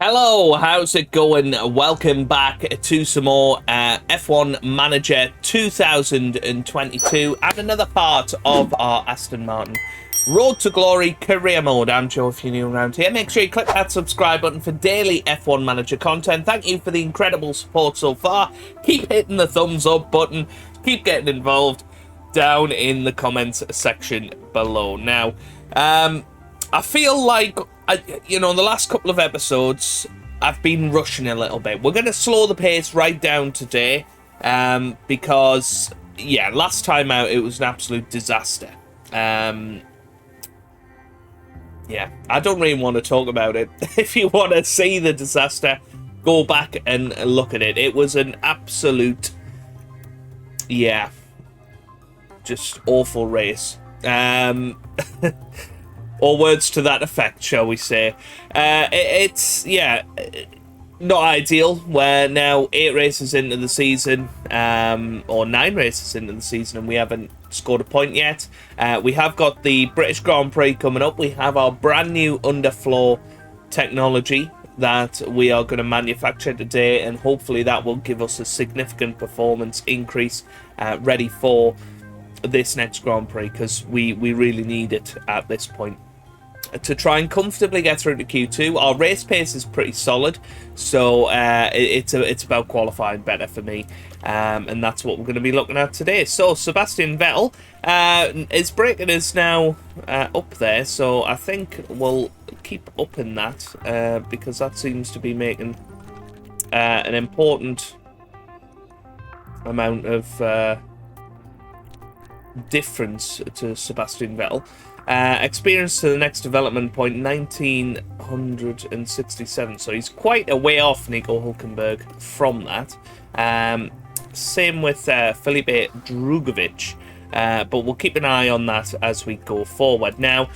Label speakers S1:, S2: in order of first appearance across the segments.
S1: Hello, how's it going? Welcome back to some more F1 Manager 2022 and another part of our Aston Martin Road to Glory career mode. I'm Joe, if you're new around here. Make sure you click that subscribe button for daily F1 Manager content. Thank you for the incredible support so far. Keep hitting the thumbs up button. Keep getting involved down in the comments section below. Now, I feel like, in the last couple of episodes, I've been rushing a little bit. We're going to slow the pace right down today because, last time out, it was an absolute disaster. I don't really want to talk about it. If you want to see the disaster, go back and look at it. It was an absolute, just awful race. Or words to that effect, shall we say. It's not ideal. We're now 8 races into the season, or 9 races into the season, and we haven't scored a point yet. We have got the British Grand Prix coming up. We have our brand new underfloor technology that we are going to manufacture today, and hopefully that will give us a significant performance increase ready for this next Grand Prix, because we really need it at this point to try and comfortably get through to Q2. Our race pace is pretty solid, so it's about qualifying better for me, and that's what we're going to be looking at today. So Sebastian Vettel, his braking is now up there, so I think we'll keep upping that because that seems to be making an important amount of difference to Sebastian Vettel. Experience to the next development point, 1967. So he's quite a way off Nico Hulkenberg from that. Same with Felipe Drugovich. But we'll keep an eye on that as we go forward. Now,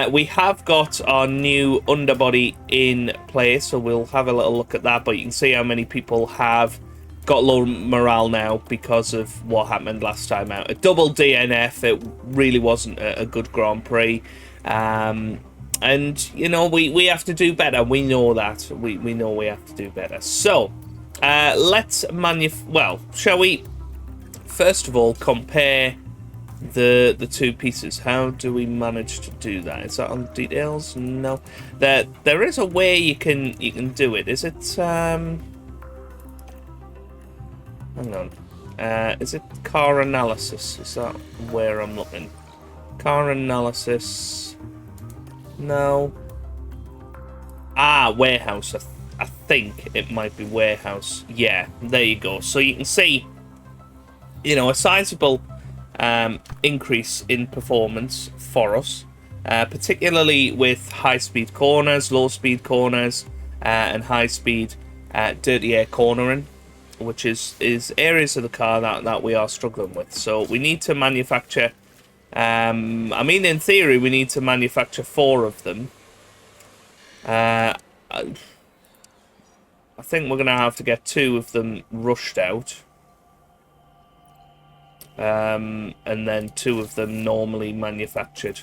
S1: we have got our new underbody in place, so we'll have a little look at that. But you can see how many people have got low morale now because of what happened last time out. A double DNF, it really wasn't a good Grand Prix. And, we have to do better. We know that. We know we have to do better. So, let's shall we, first of all, compare the two pieces? How do we manage to do that? Is that on details? No. There is a way you can do it. Is it... Hang on. Is it car analysis? Is that where I'm looking? Car analysis. No. Warehouse. I think it might be warehouse. Yeah, there you go. So you can see, a sizable increase in performance for us, particularly with high-speed corners, low-speed corners, and high-speed dirty air cornering, which is areas of the car that we are struggling with. So we need to manufacture, in theory, we need to manufacture 4 of them. I think we're going to have to get 2 of them rushed out. And then 2 of them normally manufactured.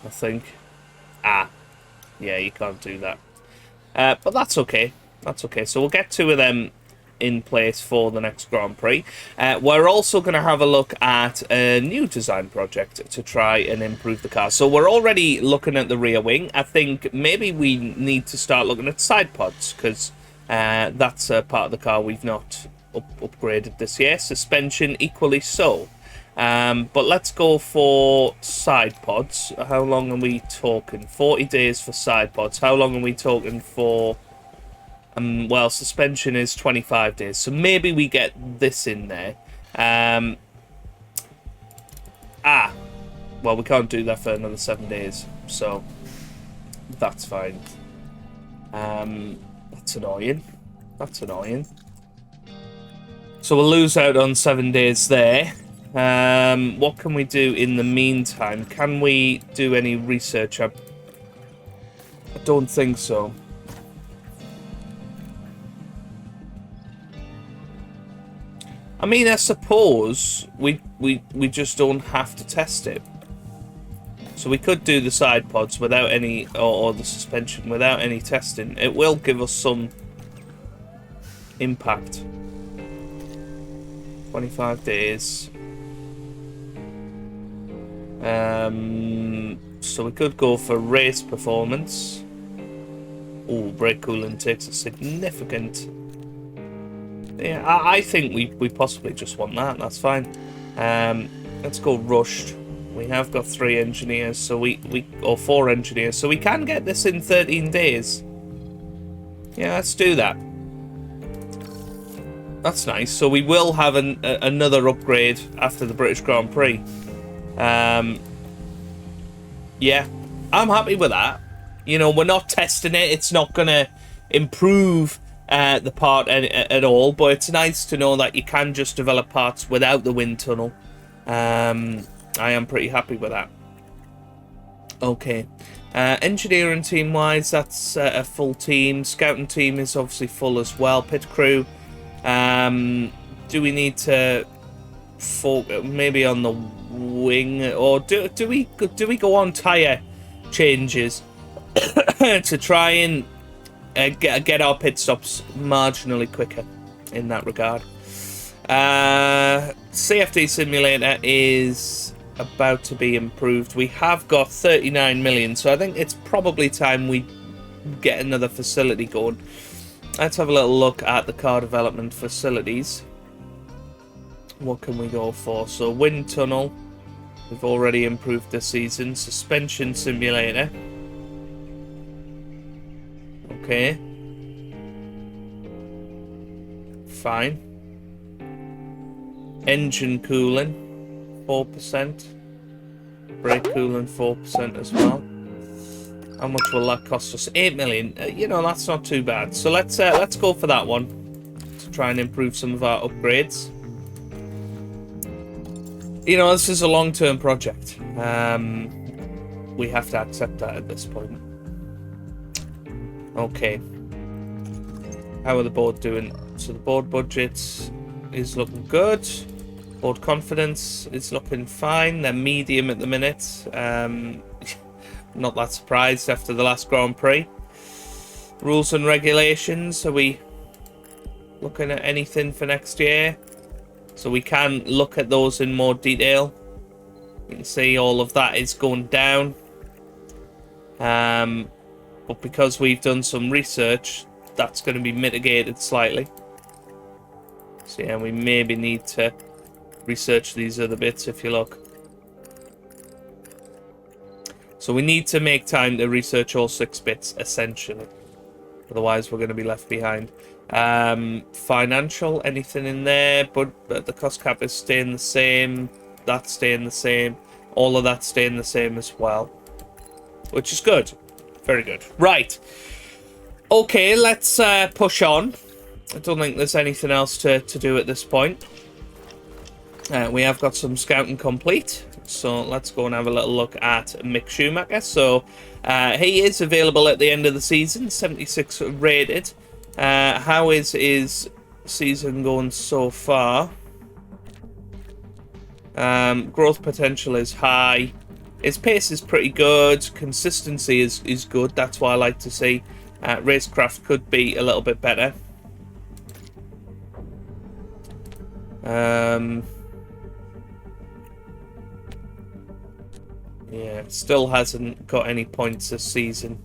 S1: I think. Yeah, you can't do that. But that's okay. That's okay. So we'll get 2 of them in place for the next Grand Prix. We're also going to have a look at a new design project to try and improve the car. So we're already looking at the rear wing. I think maybe we need to start looking at side pods, because that's a part of the car we've not upgraded this year. Suspension equally so. But let's go for side pods. How long are we talking? 40 days for side pods. How long are we talking for? Suspension is 25 days. So maybe we get this in there. We can't do that for another 7 days. So that's fine. That's annoying. That's annoying. So we'll lose out on 7 days there. What can we do in the meantime? Can we do any research? I don't think so. I suppose we just don't have to test it. So we could do the side pods without any, or the suspension without any testing. It will give us some impact. 25 days. So we could go for race performance. Oh, brake coolant takes a significant... Yeah, I think we possibly just want that. That's fine. Let's go rushed. We have got 3 engineers, so or 4 engineers, so we can get this in 13 days. Yeah, let's do that. That's nice. So we will have another upgrade after the British Grand Prix. Yeah, I'm happy with that. You know, we're not testing it. It's not going to improve the part at all, but it's nice to know that you can just develop parts without the wind tunnel. I am pretty happy with that. Okay. Engineering team-wise, that's a full team. Scouting team is obviously full as well. Pit crew. Do we need to focus maybe on the wing, or do we go on tyre changes to try and get our pit stops marginally quicker in that regard? CFD simulator is about to be improved. We have got 39 million, so I think it's probably time we get another facility going. Let's have a little look at the car development facilities. What can we go for? So wind tunnel, we've already improved this season. Suspension simulator. Okay. Fine. Engine cooling, 4%. Brake cooling, 4% as well. How much will that cost us? 8 million. You know, that's not too bad. So let's go for that one to try and improve some of our upgrades. You know, this is a long-term project. We have to accept that at this point. Okay. How are the board doing? So the board budget is looking good. Board confidence is looking fine. They're medium at the minute. Not that surprised after the last Grand Prix. Rules and regulations. Are we looking at anything for next year? So we can look at those in more detail. You can see all of that is going down. But because we've done some research, that's going to be mitigated slightly. So yeah, we maybe need to research these other bits if you look. So we need to make time to research all 6 bits, essentially. Otherwise, we're going to be left behind. Financial, anything in there, but the cost cap is staying the same. That's staying the same. All of that's staying the same as well, which is good. Very good. Right. Okay, let's push on. I don't think there's anything else to do at this point. We have got some scouting complete. So let's go and have a little look at Mick Schumacher. So he is available at the end of the season, 76 rated. How is his season going so far? Growth potential is high. His pace is pretty good. Consistency is good. That's what I like to see. Racecraft could be a little bit better. Yeah, still hasn't got any points this season,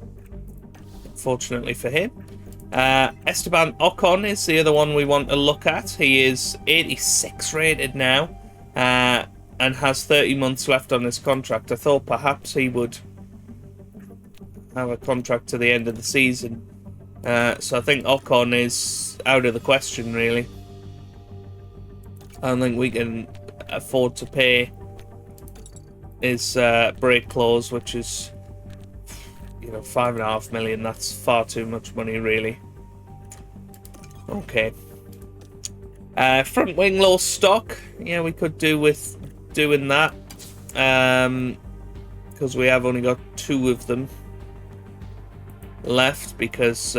S1: fortunately for him. Esteban Ocon is the other one we want to look at. He is 86 rated now, and has 30 months left on his contract. I thought perhaps he would have a contract to the end of the season. So I think Ocon is out of the question, really. I don't think we can afford to pay his break clause, which is, you know, 5.5 million. That's far too much money, really. Okay. Front wing low stock. Yeah, we could do with doing that. Because we have only got 2 of them left because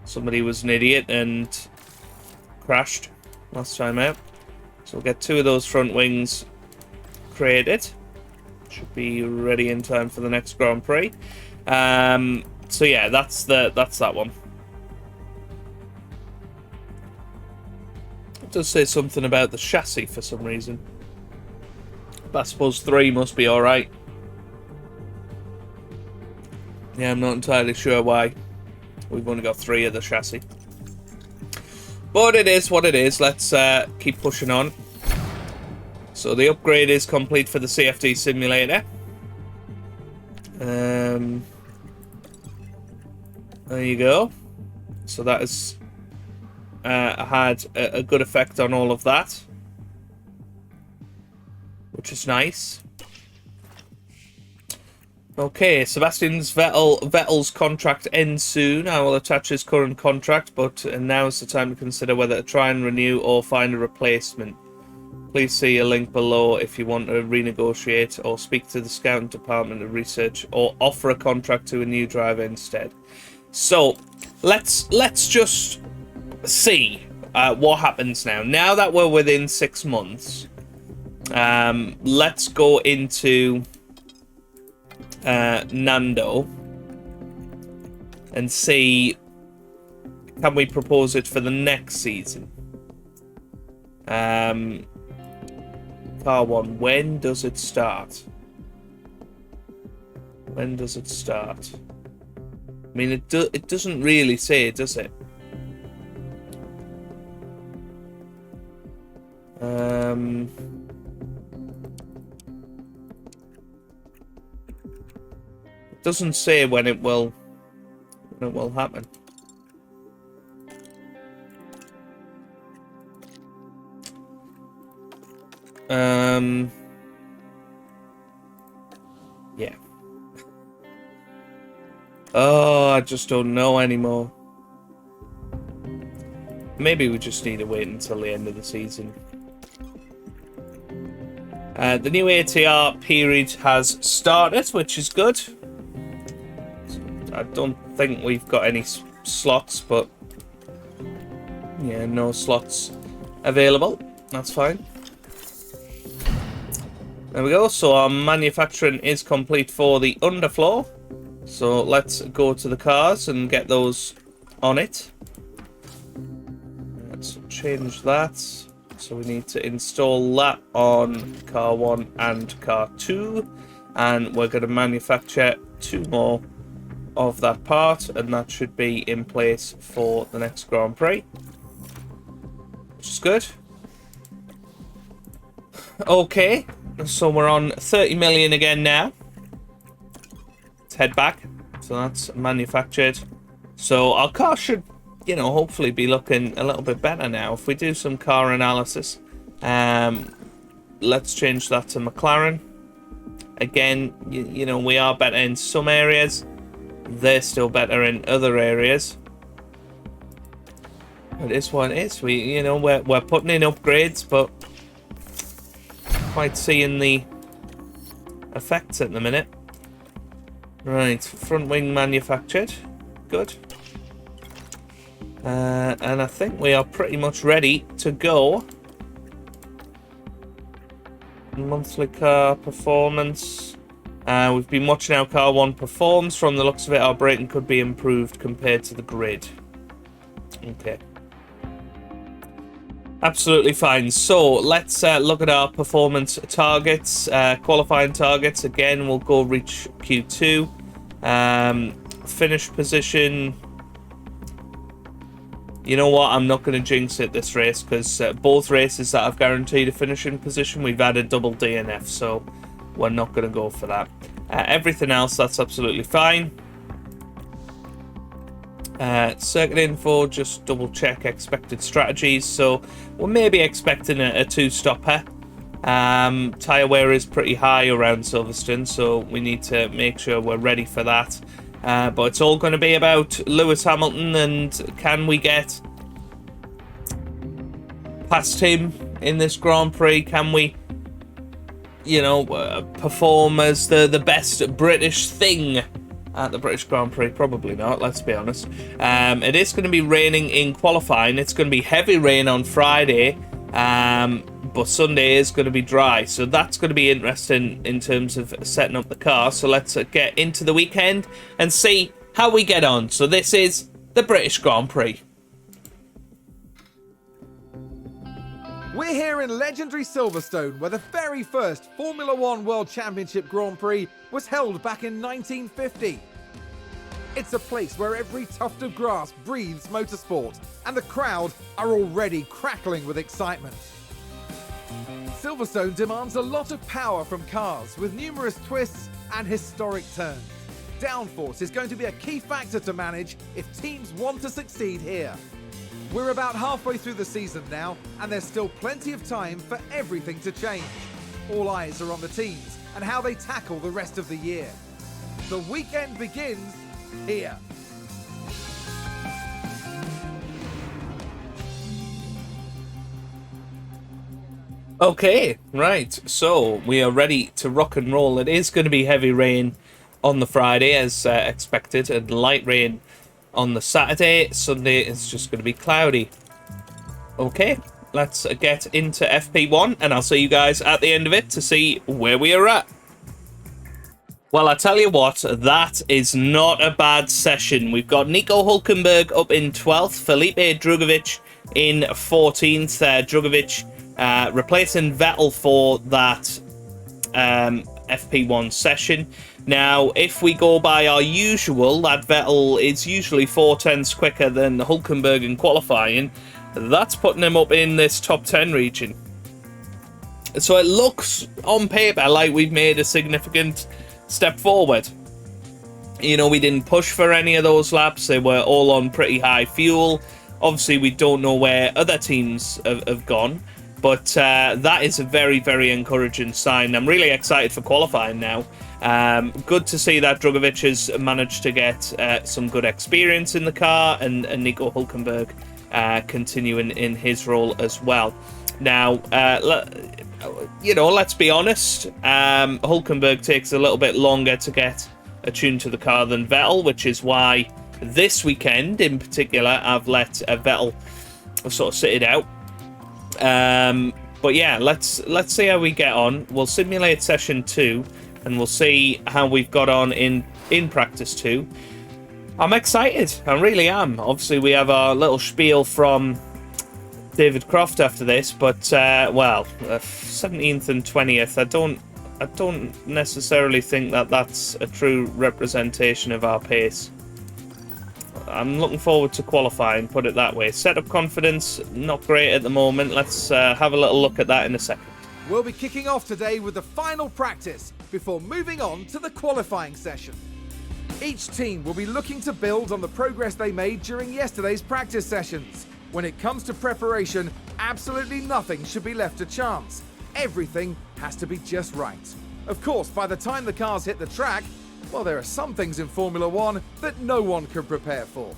S1: somebody was an idiot and crashed last time out. So we'll get 2 of those front wings created. Should be ready in time for the next Grand Prix. So yeah, that's that one. It does say something about the chassis for some reason. But I suppose 3 must be alright. Yeah, I'm not entirely sure why we've only got 3 of the chassis. But it is what it is. Let's keep pushing on. So the upgrade is complete for the CFD simulator. There you go. So that has had a good effect on all of that, which is nice. Okay, Vettel's contract ends soon. I will attach his current contract, but now is the time to consider whether to try and renew or find a replacement. Please see a link below if you want to renegotiate or speak to the scouting department of research or offer a contract to a new driver instead. So let's just see what happens now. Now that we're within 6 months, let's go into Nando and see, can we propose it for the next season? Car 1, when does it start? When does it start? I mean, it doesn't really say, does it? It doesn't say when it will happen. Yeah. Oh, I just don't know anymore. Maybe we just need to wait until the end of the season. The new ATR period has started, which is good. I don't think we've got any slots, but yeah, no slots available. That's fine. There we go. So our manufacturing is complete for the underfloor. So let's go to the cars and get those on it. Let's change that. So we need to install that on car 1 and car 2. And we're going to manufacture 2 more of that part. And that should be in place for the next Grand Prix, which is good. Okay. So we're on 30 million again now. Let's head back. So that's manufactured. So our car should, you know, hopefully be looking a little bit better now. If we do some car analysis, let's change that to McLaren. Again, you know, we are better in some areas. They're still better in other areas. It is what it is. We're putting in upgrades, but quite seeing the effects at the minute. Right, front wing manufactured. Good. And I think we are pretty much ready to go. Monthly car performance. We've been watching how car 1 performs. From the looks of it, our braking could be improved compared to the grid. Okay. Absolutely fine. So let's look at our performance targets, qualifying targets. Again, we'll go reach Q2. Finish position. You know what? I'm not going to jinx it this race because both races that I've guaranteed a finishing position, we've added double DNF, so we're not going to go for that. Everything else, that's absolutely fine. Circuit info, just double check expected strategies. So we're maybe expecting a 2-stopper. Tyre wear is pretty high around Silverstone, so we need to make sure we're ready for that. But it's all going to be about Lewis Hamilton, and can we get past him in this Grand Prix? Can we, you know, perform as the best British thing at the British Grand Prix? Probably not, let's be honest. It is going to be raining in qualifying. It's going to be heavy rain on Friday, But Sunday is going to be dry, so that's going to be interesting in terms of setting up the car. So let's get into the weekend and see how we get on. So this is the British Grand Prix.
S2: We're here in legendary Silverstone, where the very first Formula One World Championship Grand Prix was held back in 1950. It's a place where every tuft of grass breathes motorsport, and the crowd are already crackling with excitement. Silverstone demands a lot of power from cars, with numerous twists and historic turns. Downforce is going to be a key factor to manage if teams want to succeed here. We're about halfway through the season now, and there's still plenty of time for everything to change. All eyes are on the teams and how they tackle the rest of the year. The weekend begins here.
S1: Okay, right. So we are ready to rock and roll. It is going to be heavy rain on the Friday, as expected, and light rain on the Saturday. Sunday is just going to be cloudy. Okay, let's get into FP1, and I'll see you guys at the end of it to see where we are at. Well, I tell you what, that is not a bad session. We've got Nico Hulkenberg up in 12th, Felipe Drugovich in 14th. Drugovich replacing Vettel for that FP1 session. Now, if we go by our usual, that Vettel is usually 4/10ths quicker than Hulkenberg in qualifying. That's putting him up in this top 10 region. So it looks on paper like we've made a significant step forward. You know, we didn't push for any of those laps. They were all on pretty high fuel. Obviously, we don't know where other teams have gone, but that is a very, very encouraging sign. I'm really excited for qualifying now. Good to see that Drugovich has managed to get some good experience in the car, and Nico Hulkenberg continuing in his role as well. Now, you know, let's be honest, Hulkenberg takes a little bit longer to get attuned to the car than Vettel, which is why this weekend in particular I've let Vettel sort of sit it out. But yeah, let's see how we get on. We'll simulate session 2 and we'll see how we've got on in practice 2. I'm excited, I really am. Obviously we have our little spiel from David Croft after this, but well, 17th and 20th, I don't necessarily think that that's a true representation of our pace. I'm looking forward to qualifying, put it that way. Setup confidence, not great at the moment. Let's have a little look at that in a second.
S2: We'll be kicking off today with the final practice before moving on to the qualifying session. Each team will be looking to build on the progress they made during yesterday's practice sessions. When it comes to preparation, absolutely nothing should be left to chance. Everything has to be just right. Of course, by the time the cars hit the track, well, there are some things in Formula One that no one can prepare for.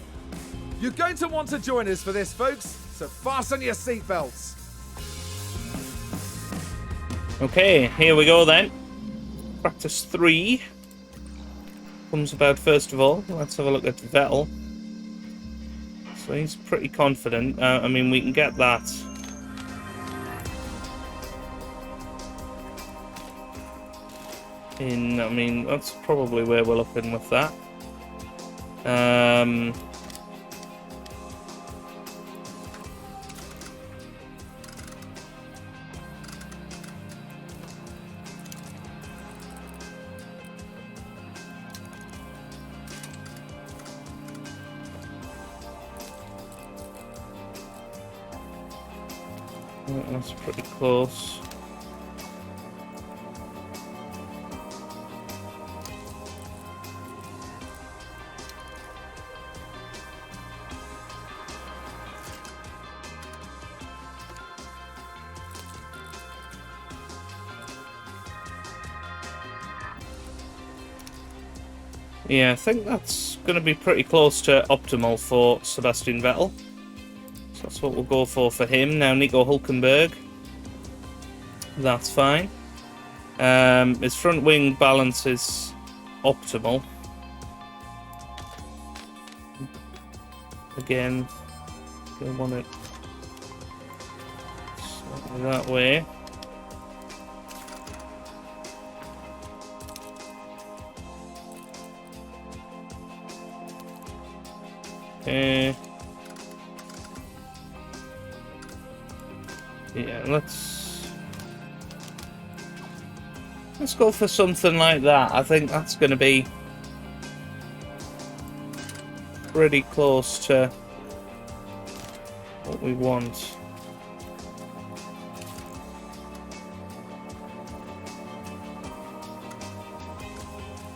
S2: You're going to want to join us for this, folks, so fasten your seatbelts.
S1: Okay, here we go then. Practice 3 comes about first of all. Let's have a look at Vettel. So he's pretty confident. I mean, we can get that. I mean, that's probably where we're looking with that. That's pretty close. Yeah, I think that's going to be pretty close to optimal for Sebastian Vettel. So that's what we'll go for him. Now, Nico Hulkenberg. That's fine. His front wing balance is optimal. Again, don't want it. That way. Okay. Yeah, let's go for something like that. I think that's going to be pretty close to what we want.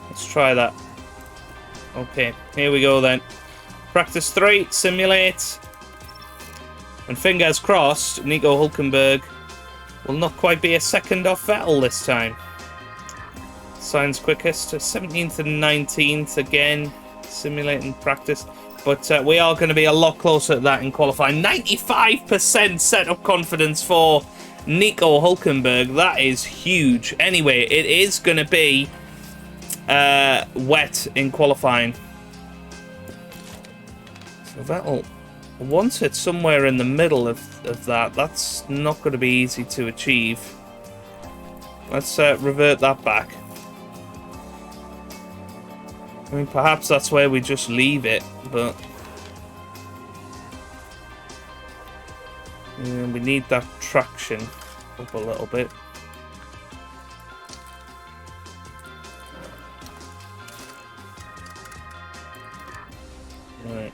S1: Let's try that. Okay, here we go then. Practice 3, simulate. And fingers crossed, Nico Hulkenberg will not quite be a second off Vettel this time. Sainz quickest, 17th and 19th again, simulating practice. But we are going to be a lot closer to that in qualifying. 95% setup confidence for Nico Hulkenberg. That is huge. Anyway, it is going to be wet in qualifying. So Vettel, once it's somewhere in the middle of that, that's not going to be easy to achieve. Let's revert that back. I mean, perhaps that's where we just leave it, but yeah, we need that traction up a little bit. Right.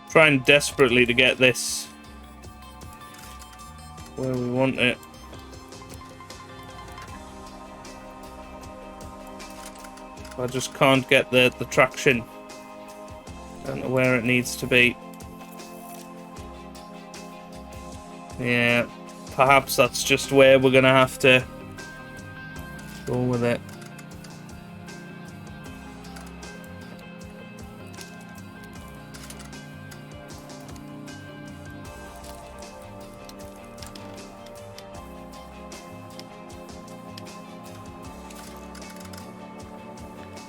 S1: Trying desperately to get this where we want it. I just can't get the traction. Don't know where it needs to be. Yeah, perhaps that's just where we're gonna have to go with it.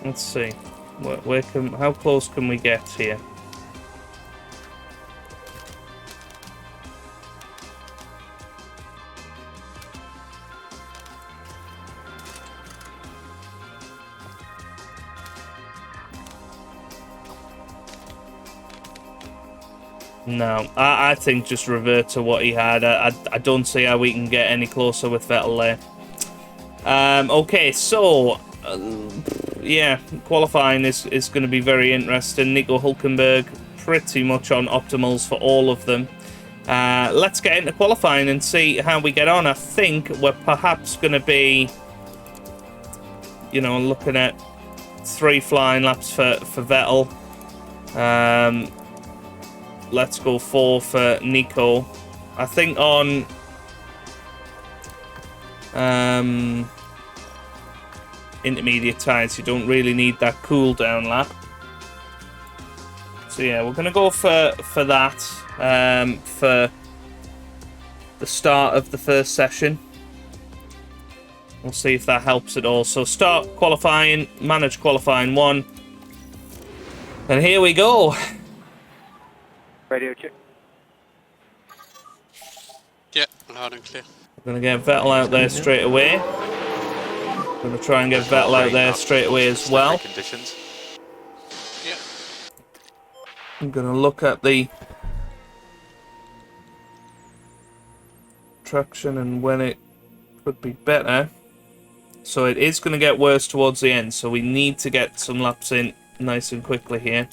S1: Let's see. How close can we get here? No, I think just revert to what he had. I don't see how we can get any closer with Vettel there. Okay, so yeah, qualifying is going to be very interesting. Nico Hulkenberg pretty much on optimals for all of them. Let's get into qualifying and see how we get on. I think we're perhaps going to be, you know, looking at 3 flying laps for Vettel. Let's go 4 for Nico. I think on intermediate tyres, you don't really need that cool down lap. So yeah, we're going to go for that for the start of the first session. We'll see if that helps at all. So start qualifying, manage qualifying 1. And here we go.
S3: Radio check.
S4: Yeah, loud and clear.
S1: We're going to get Vettel out there straight away. Going to try and get Vettel out there straight away as well.
S4: Conditions. Yeah.
S1: I'm going to look at the traction and when it could be better. So it is going to get worse towards the end, so we need to get some laps in nice and quickly here.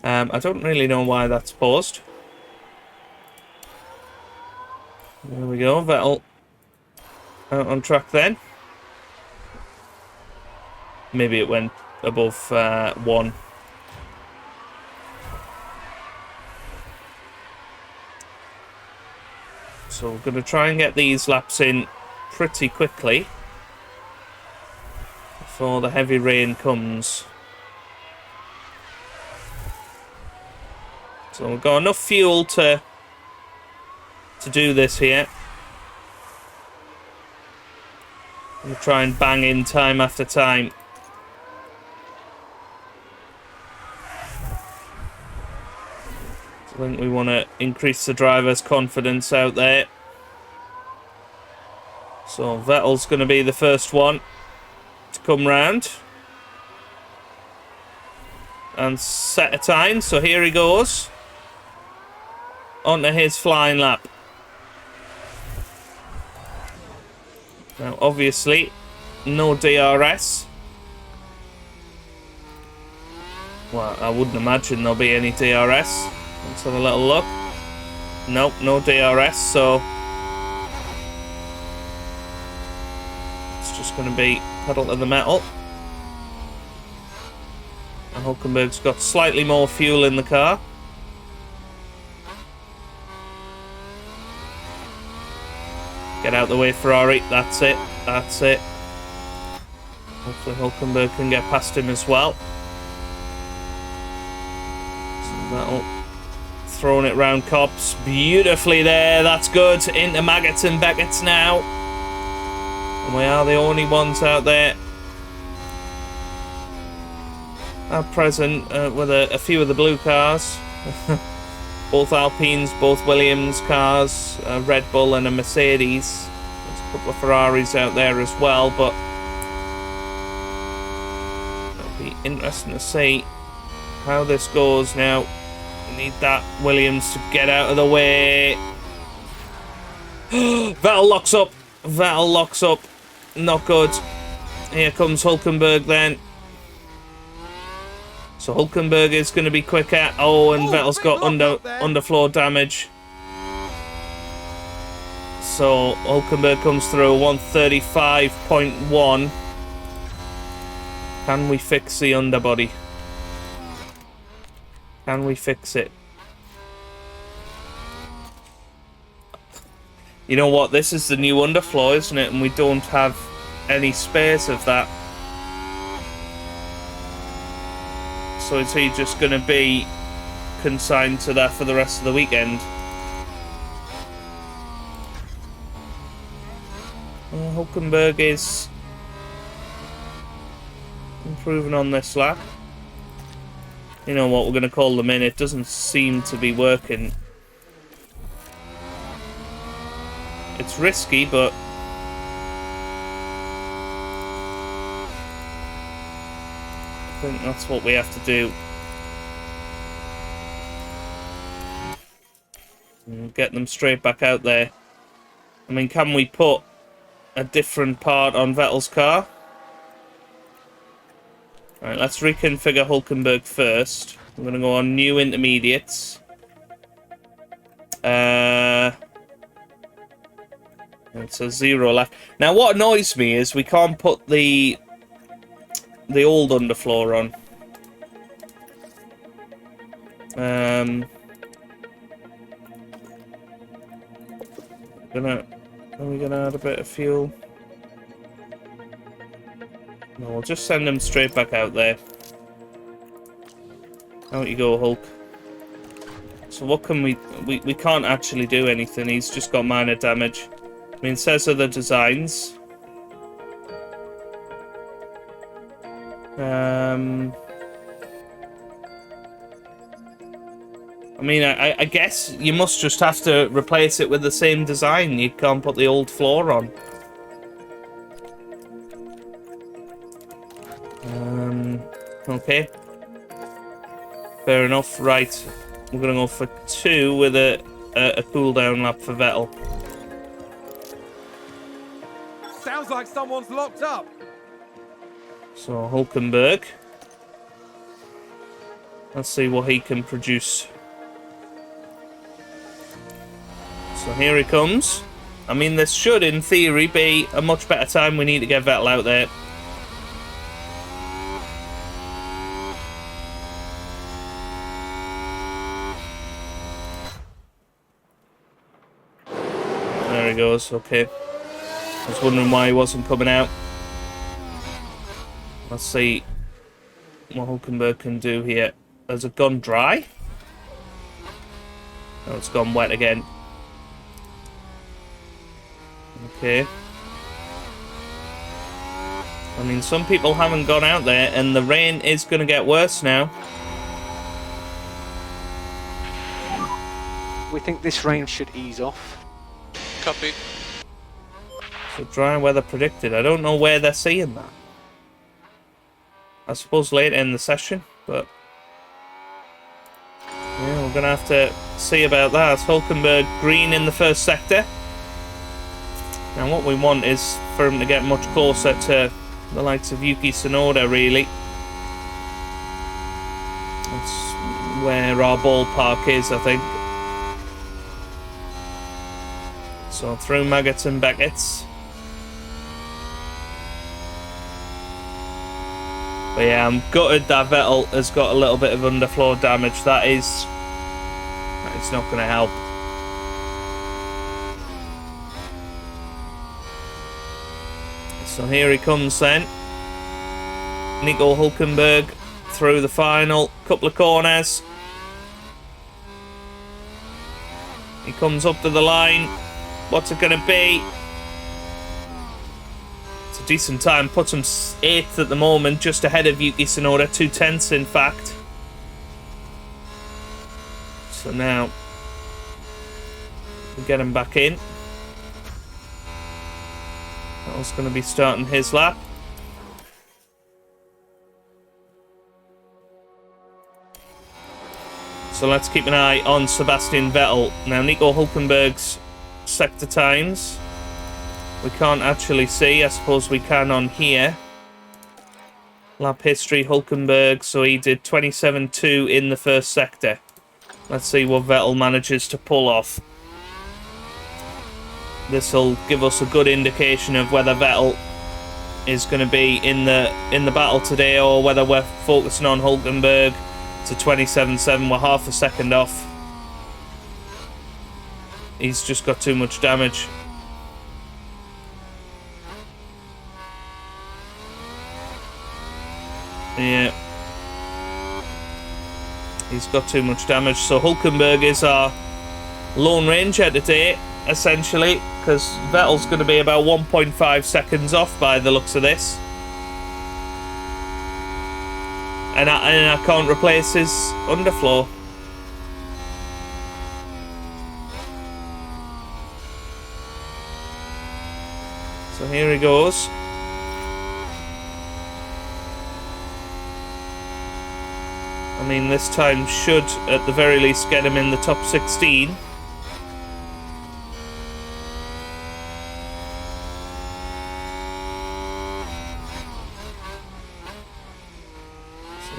S1: I don't really know why that's paused. There we go, Vettel out on track then. Maybe it went above 1. So we're going to try and get these laps in pretty quickly before the heavy rain comes. So we've got enough fuel to to do this here. We'll try and bang in time after time. I think we want to increase the driver's confidence out there. So Vettel's going to be the first one to come round and set a time. So here he goes onto his flying lap. Now obviously no DRS. Well, I wouldn't imagine there'll be any DRS. Let's have a little look. Nope, no DRS, so it's just going to be pedal to the metal. And Hulkenberg's got slightly more fuel in the car. Get out the way, Ferrari. That's it. That's it. Hopefully Hulkenberg can get past him as well. So that'll throwing it round Copse beautifully there. That's good. Into Maggots and Beckett's now. And we are the only ones out there at present with a few of the blue cars. Both Alpines, both Williams cars, a Red Bull and a Mercedes. There's a couple of Ferraris out there as well, but it'll be interesting to see how this goes now. We need that Williams to get out of the way. Vettel locks up. Vettel locks up. Not good. Here comes Hulkenberg then. So Hulkenberg is going to be quicker. Oh, and Vettel's got underfloor damage. So Hulkenberg comes through 135.1. Can we fix the underbody? Can we fix it? You know what? This is the new underfloor, isn't it? And we don't have any spares of that. So is he just going to be consigned to that for the rest of the weekend? Hulkenberg is improving on this lap. You know what, we're going to call them in. It doesn't seem to be working. It's risky, but I think that's what we have to do. And get them straight back out there. I mean, can we put a different part on Vettel's car? Alright, let's reconfigure Hulkenberg first. I'm going to go on new intermediates. It's a 0 left. Now, what annoys me is we can't put the old underfloor on. Are we gonna add a bit of fuel? No, we'll just send him straight back out there. Out you go, Hulk. So what can we can't actually do anything. He's just got minor damage. I mean, it says other designs. I mean, I guess you must just have to replace it with the same design. You can't put the old floor on. Okay. Fair enough. Right. We're going to go for 2 with a cooldown lap for Vettel.
S2: Sounds like someone's locked up.
S1: So, Hulkenberg. Let's see what he can produce. So here he comes. I mean, this should, in theory, be a much better time. We need to get Vettel out there. There he goes, okay. I was wondering why he wasn't coming out. Let's see what Hulkenberg can do here. Has it gone dry? No, it's gone wet again. Okay. I mean, some people haven't gone out there, and the rain is going to get worse now.
S5: We think this rain should ease off.
S4: Copy.
S1: So dry weather predicted. I don't know where they're seeing that. I suppose later in the session, but yeah, we're gonna have to see about that. Hulkenberg green in the first sector. And what we want is for him to get much closer to the likes of Yuki Tsunoda, really. That's where our ballpark is, I think. So through Maggots and Beckett's. But yeah, I'm gutted that Vettel has got a little bit of underfloor damage. That is not going to help. So here he comes then. Nico Hulkenberg through the final couple of corners. He comes up to the line. What's it going to be? It's a decent time. Puts him 8th at the moment, just ahead of Yuki Tsunoda. 2/10 in fact. So now we get him back in. Vettel's going to be starting his lap. So let's keep an eye on Sebastian Vettel. Now, Nico Hulkenberg's sector times we can't actually see. I suppose we can on here. Lap history, Hulkenberg. So he did 27.2 in the first sector. Let's see what Vettel manages to pull off. This will give us a good indication of whether Vettel is going to be in the battle today, or whether we're focusing on Hulkenberg. To 27.7, we're half a second off. He's just got too much damage. Yeah. He's got too much damage. So Hulkenberg is our Lone Ranger today, essentially, because Vettel's going to be about 1.5 seconds off by the looks of this. And I can't replace his underfloor. So here he goes. I mean, this time should, at the very least, get him in the top 16.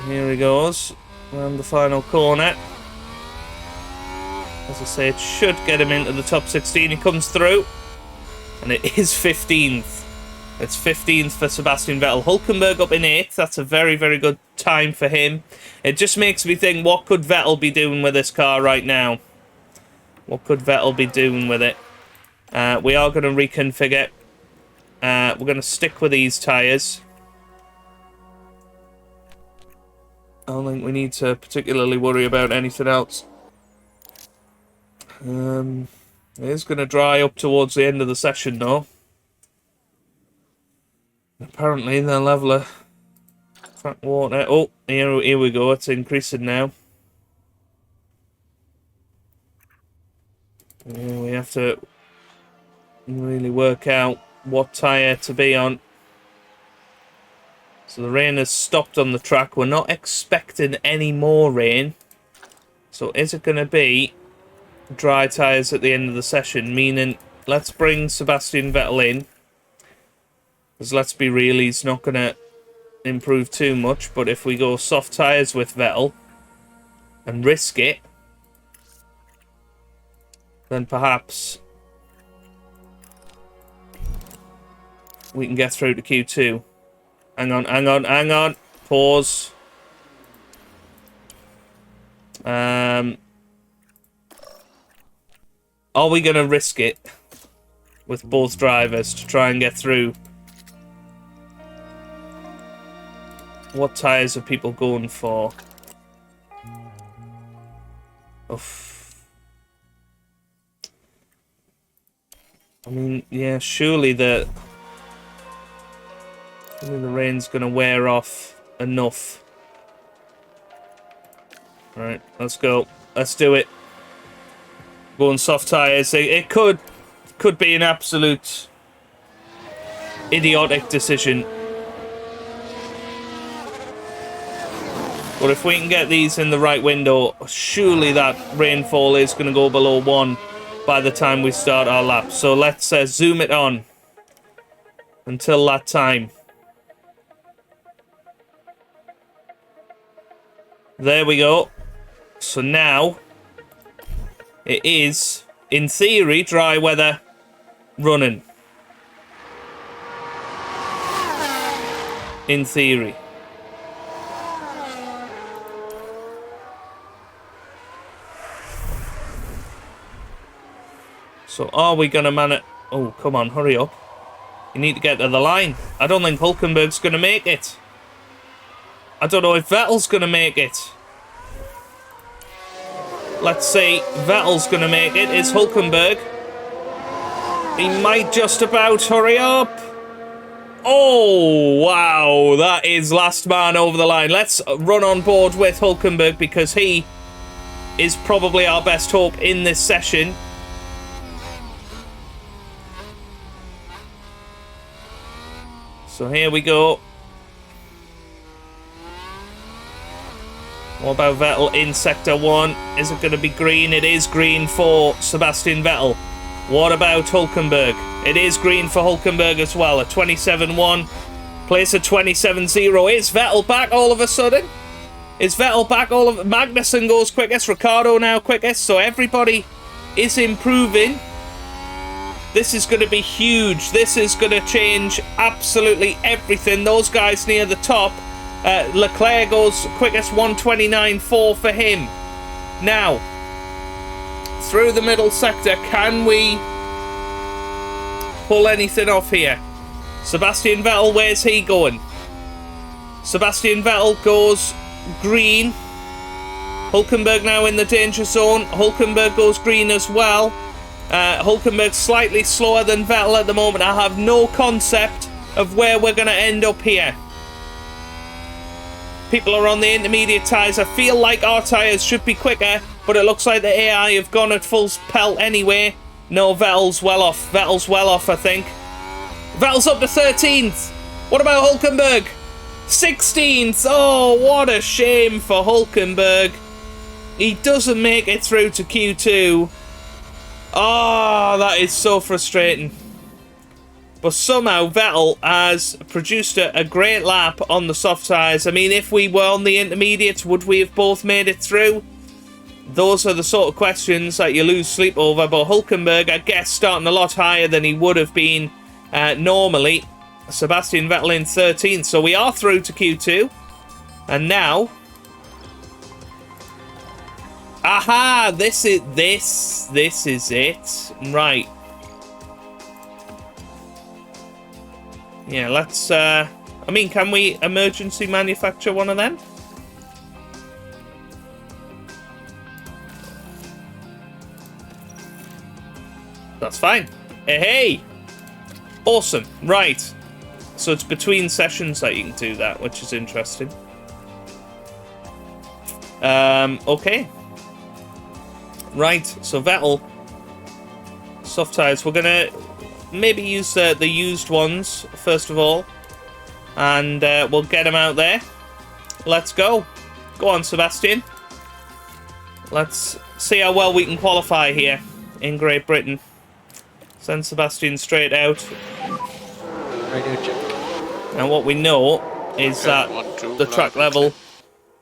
S1: Here he goes, around the final corner. As I say, it should get him into the top 16. He comes through, and it is 15th. It's 15th for Sebastian Vettel. Hulkenberg up in 8th. That's a very, very good time for him. It just makes me think, what could Vettel be doing with this car right now? What could Vettel be doing with it? We are going to reconfigure. We're going to stick with these tyres. I don't think we need to particularly worry about anything else. It is going to dry up towards the end of the session, though. Apparently, they'll have a track water. Oh, here we go. It's increasing now. Yeah, we have to really work out what tyre to be on. So the rain has stopped on the track. We're not expecting any more rain. So is it going to be dry tyres at the end of the session? Meaning, let's bring Sebastian Vettel in. Because let's be real, he's not going to improve too much. But if we go soft tyres with Vettel and risk it, then perhaps we can get through to Q2. Hang on. Pause. Are we going to risk it with both drivers to try and get through? What tyres are people going for? Oof. I mean, yeah, surely the rain's gonna wear off enough. Alright, let's go. Let's do it. Going soft tyres. It could be an absolute idiotic decision. But if we can get these in the right window, surely that rainfall is going to go below 1 by the time we start our lap. So let's zoom it on until that time. There we go. So now it is, in theory, dry weather running. In theory. So are we going to manage... Oh, come on, hurry up. You need to get to the line. I don't think Hulkenberg's going to make it. I don't know if Vettel's going to make it. Let's see. Vettel's going to make it. Is Hulkenberg? He might just about. Hurry up. Oh, wow. That is last man over the line. Let's run on board with Hulkenberg because he is probably our best hope in this session. So here we go. What about Vettel in Sector 1? Is it going to be green? It is green for Sebastian Vettel. What about Hulkenberg? It is green for Hulkenberg as well. A 27-1. Place a 27-0. Is Vettel back all of a sudden? Is Vettel back all of... Magnussen goes quickest. Ricciardo now quickest. So everybody is improving. This is going to be huge. This is going to change absolutely everything. Those guys near the top. Leclerc goes quickest, 1:29.4 for him. Now, through the middle sector, can we pull anything off here? Sebastian Vettel, where's he going? Sebastian Vettel goes green. Hulkenberg now in the danger zone. Hulkenberg goes green as well. Hulkenberg slightly slower than Vettel at the moment. I have no concept of where we're going to end up here. People are on the intermediate tyres. I feel like our tyres should be quicker, but it looks like the AI have gone at full pelt anyway. No, Vettel's well off. Vettel's well off, I think. Vettel's up to 13th. What about Hulkenberg? 16th. Oh, what a shame for Hulkenberg. He doesn't make it through to Q2. Oh, that is so frustrating. But somehow Vettel has produced a great lap on the soft tyres. I mean, if we were on the intermediates, would we have both made it through? Those are the sort of questions that you lose sleep over. But Hulkenberg, I guess, starting a lot higher than he would have been normally. Sebastian Vettel in 13th. So we are through to Q2. And now... Aha! This is it. Right. Yeah, let's... I mean, can we emergency manufacture one of them? That's fine. Hey! Awesome. Right. So it's between sessions that you can do that, which is interesting. Okay. Right, so Vettel. Soft tyres. We're going to maybe use the used ones, first of all. And we'll get them out there. Let's go. Go on, Sebastian. Let's see how well we can qualify here in Great Britain. Send Sebastian straight out.
S5: Radio check.
S1: And what we know is that the track level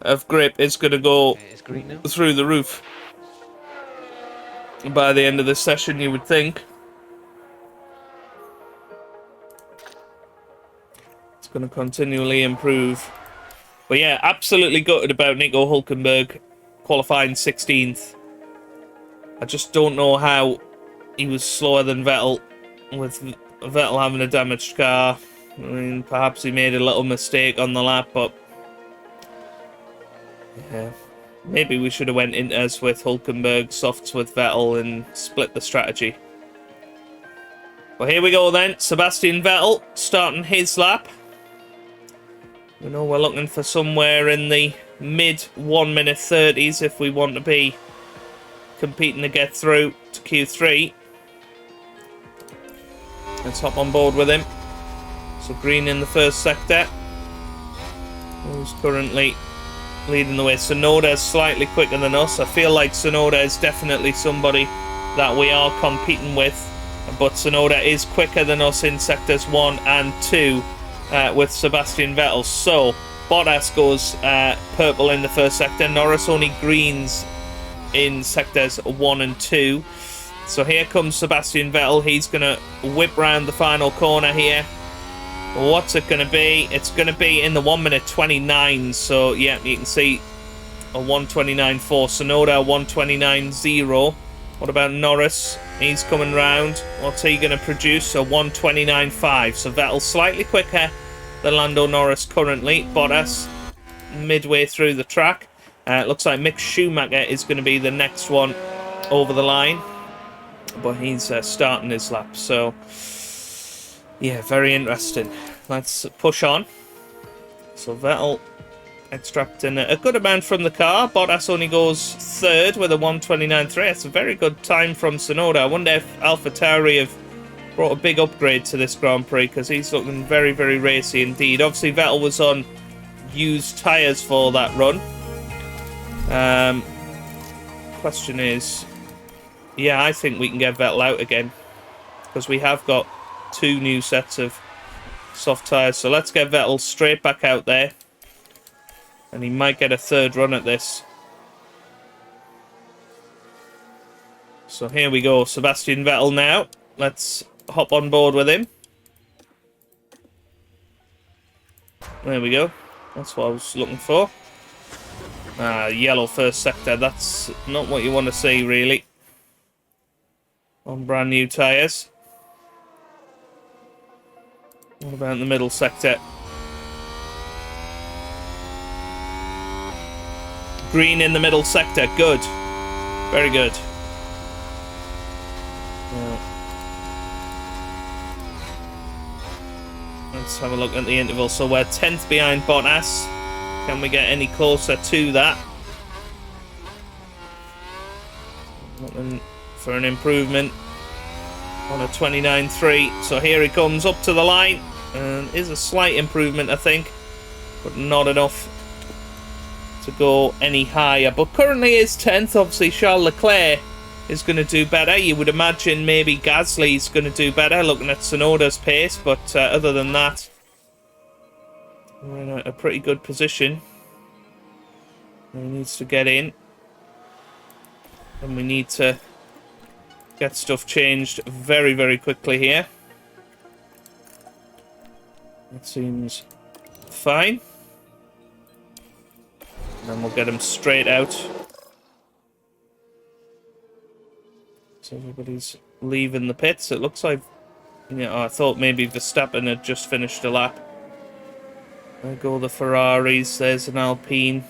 S1: of grip is going to go
S5: It's green now.
S1: through the roof. By the end of this session, you would think. It's going to continually improve. But yeah, absolutely gutted about Nico Hulkenberg qualifying 16th. I just don't know how he was slower than Vettel, with Vettel having a damaged car. I mean, perhaps he made a little mistake on the lap, but yeah, maybe we should have went inters with Hulkenberg, softs with Vettel, and split the strategy. Well, here we go then. Sebastian Vettel starting his lap. We know we're looking for somewhere in the mid 1 minute 30s if we want to be competing to get through to Q3. Let's hop on board with him. So Green in the first sector. Who's currently leading the way? Tsunoda is slightly quicker than us. I feel like Tsunoda is definitely somebody that we are competing with. But Tsunoda is quicker than us in sectors 1 and 2 with Sebastian Vettel. So Bottas goes purple in the first sector. Norris only greens in sectors 1 and 2. So here comes Sebastian Vettel. He's going to whip round the final corner here. What's it going to be? It's going to be in the 1 minute 29. So yeah, you can see a 1:29.4. Tsunoda 1:29.0. What about Norris? He's coming round. What's he going to produce? A 1:29.5. So Vettel slightly quicker than Lando Norris currently. Bottas midway through the track. It looks like Mick Schumacher is going to be the next one over the line. But he's starting his lap. So yeah, very interesting. Let's push on. So Vettel extracting a good amount from the car. Bottas only goes third with a 1:29.3. That's a very good time from Tsunoda. I wonder if AlphaTauri have brought a big upgrade to this Grand Prix, because he's looking very, very racy indeed. Obviously, Vettel was on used tyres for that run. Question is, yeah, I think we can get Vettel out again, because we have got 2 new sets of soft tyres. So let's get Vettel straight back out there. And he might get a third run at this. So here we go. Sebastian Vettel now. Let's hop on board with him. There we go. That's what I was looking for. Yellow first sector. That's not what you want to see, really. On brand new tyres. What about the middle sector? Green in the middle sector. Good. Very good. Let's have a look at the interval. So we're 10th behind Bottas. Can we get any closer to that? Looking for an improvement on a 29.3. So here he comes up to the line. And is a slight improvement, I think. But not enough to go any higher. But currently is 10th. Obviously Charles Leclerc is going to do better. You would imagine maybe Gasly's going to do better looking at Tsunoda's pace, but other than that, we're in a pretty good position. He needs to get in, and we need to get stuff changed very, very quickly here. That seems fine. And then we'll get him straight out. So everybody's leaving the pits. It looks like, you know, I thought maybe Verstappen had just finished a lap. There go the Ferraris. There's an Alpine.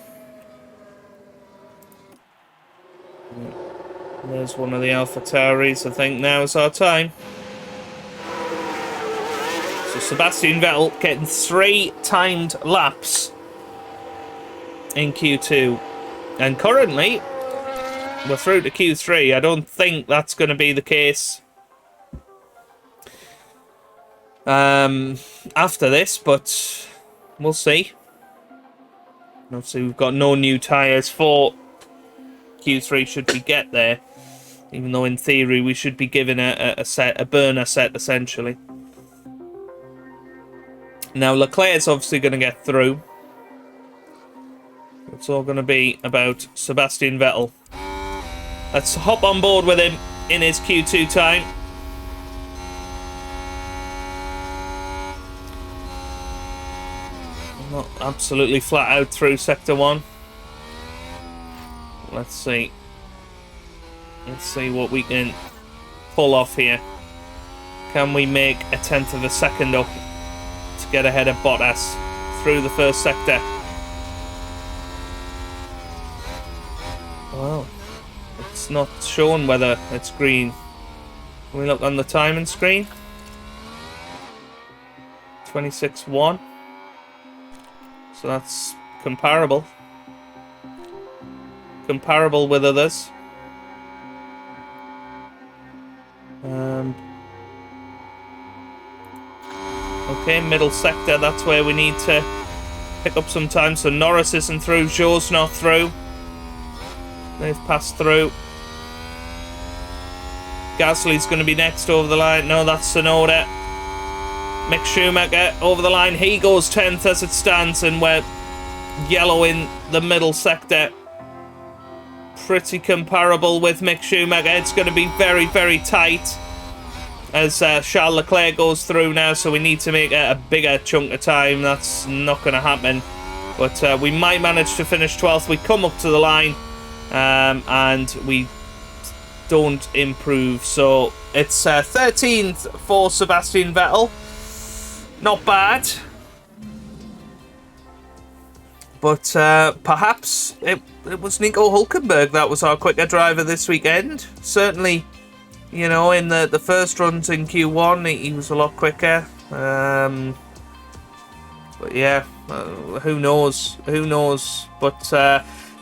S1: There's one of the AlphaTauris. I think now's our time. So Sebastian Vettel getting 3 timed laps in Q2. And currently, we're through to Q3. I don't think that's going to be the case after this, but we'll see. Obviously, we've got no new tyres for Q3 should we get there, even though in theory we should be given a burner set, essentially. Now, Leclerc's obviously going to get through. It's all going to be about Sebastian Vettel. Let's hop on board with him in his Q2 time. Not absolutely flat out through Sector 1. Let's see. Let's see what we can pull off here. Can we make a 1/10 of a second up to get ahead of Bottas through the first sector? Well, it's not shown whether it's green. Can we look on the timing screen? 26.1. So that's comparable. Comparable with others. Okay, middle sector, that's where we need to pick up some time. So Norris isn't through, Zhou's not through. They've passed through. Gasly's going to be next over the line. No, that's Tsunoda. Mick Schumacher over the line. He goes 10th as it stands, and we're yellow in the middle sector. Pretty comparable with Mick Schumacher. It's going to be very, very tight as Charles Leclerc goes through now, so we need to make a bigger chunk of time. That's not going to happen. But we might manage to finish 12th. We come up to the line and we don't improve. So it's 13th for Sebastian Vettel. Not bad. But perhaps it was Nico Hülkenberg that was our quicker driver this weekend. Certainly, you know, in the first runs in Q1, he was a lot quicker. But yeah, who knows? Who knows? But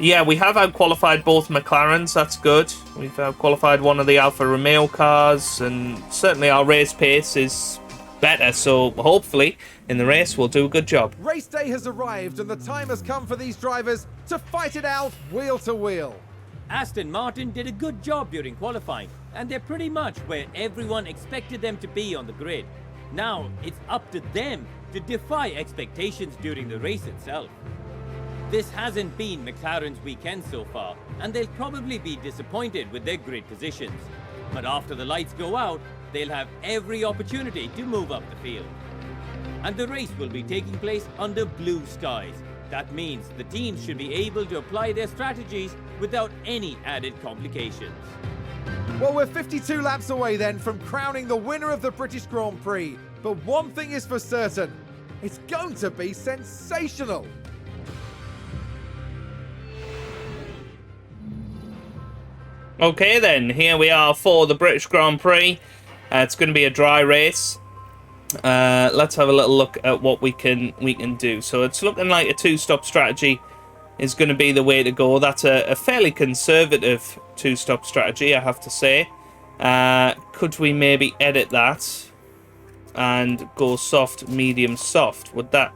S1: yeah, we have out-qualified both McLarens. That's good. We've out-qualified one of the Alfa Romeo cars, and certainly our race pace is better. So hopefully, in the race, we'll do a good job.
S2: Race day has arrived and the time has come for these drivers to fight it out wheel to wheel.
S6: Aston Martin did a good job during qualifying, and they're pretty much where everyone expected them to be on the grid. Now, it's up to them to defy expectations during the race itself. This hasn't been McLaren's weekend so far, and they'll probably be disappointed with their grid positions. But after the lights go out, they'll have every opportunity to move up the field. And the race will be taking place under blue skies. That means the teams should be able to apply their strategies without any added complications.
S2: Well, we're 52 laps away then from crowning the winner of the British Grand Prix. But one thing is for certain, it's going to be sensational.
S1: Okay then, here we are for the British Grand Prix. It's going to be a dry race. Let's have a little look at what we can do. So it's looking like a two-stop strategy is going to be the way to go. That's a fairly conservative two-stop strategy, I have to say. Could we maybe edit that and go soft, medium, soft? Would that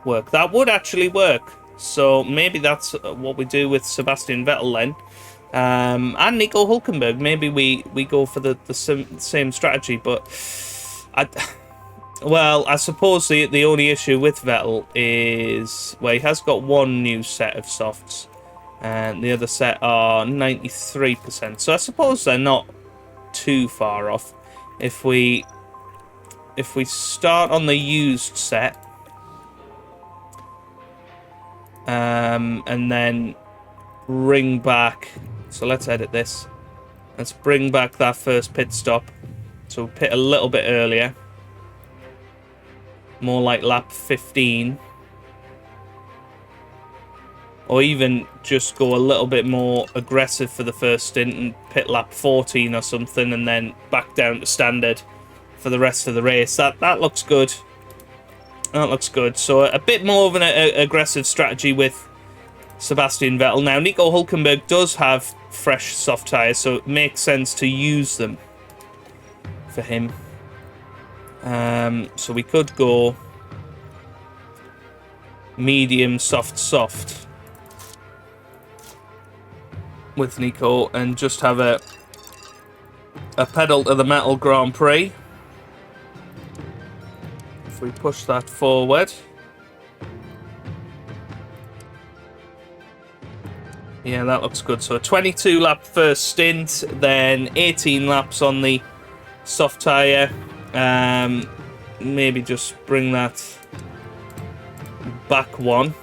S1: work? That would actually work. So maybe that's what we do with Sebastian Vettel then. And Nico Hülkenberg. Maybe we go for the same strategy, but I suppose the only issue with Vettel is, well, he has got one new set of softs, and the other set are 93%. So I suppose they're not too far off. If we start on the used set, and then bring back. So let's edit this. Let's bring back that first pit stop. So pit a little bit earlier. More like lap 15. Or even just go a little bit more aggressive for the first stint and pit lap 14 or something, and then back down to standard for the rest of the race. That looks good. That looks good. So a bit more of an aggressive strategy with Sebastian Vettel. Now, Nico Hülkenberg does have fresh soft tyres, so it makes sense to use them for him. So we could go medium, soft, soft with Nico and just have a pedal to the metal Grand Prix. If we push that forward. Yeah, that looks good. So a 22 lap first stint, then 18 laps on the soft tyre. Maybe just bring that back one.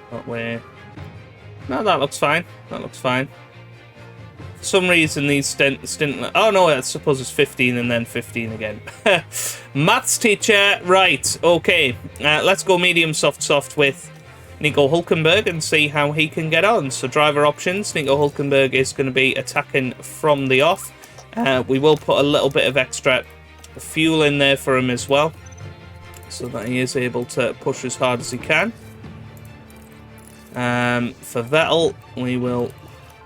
S1: That way. No, that looks fine. That looks fine. For some reason, these stint. Oh no, I suppose it's 15 and then 15 again. Maths teacher, right? Okay, let's go medium, soft, soft with Nico Hülkenberg and see how he can get on. So driver options, Nico Hülkenberg is going to be attacking from the off. We will put a little bit of extra fuel in there for him as well, so that he is able to push as hard as he can. For Vettel, we will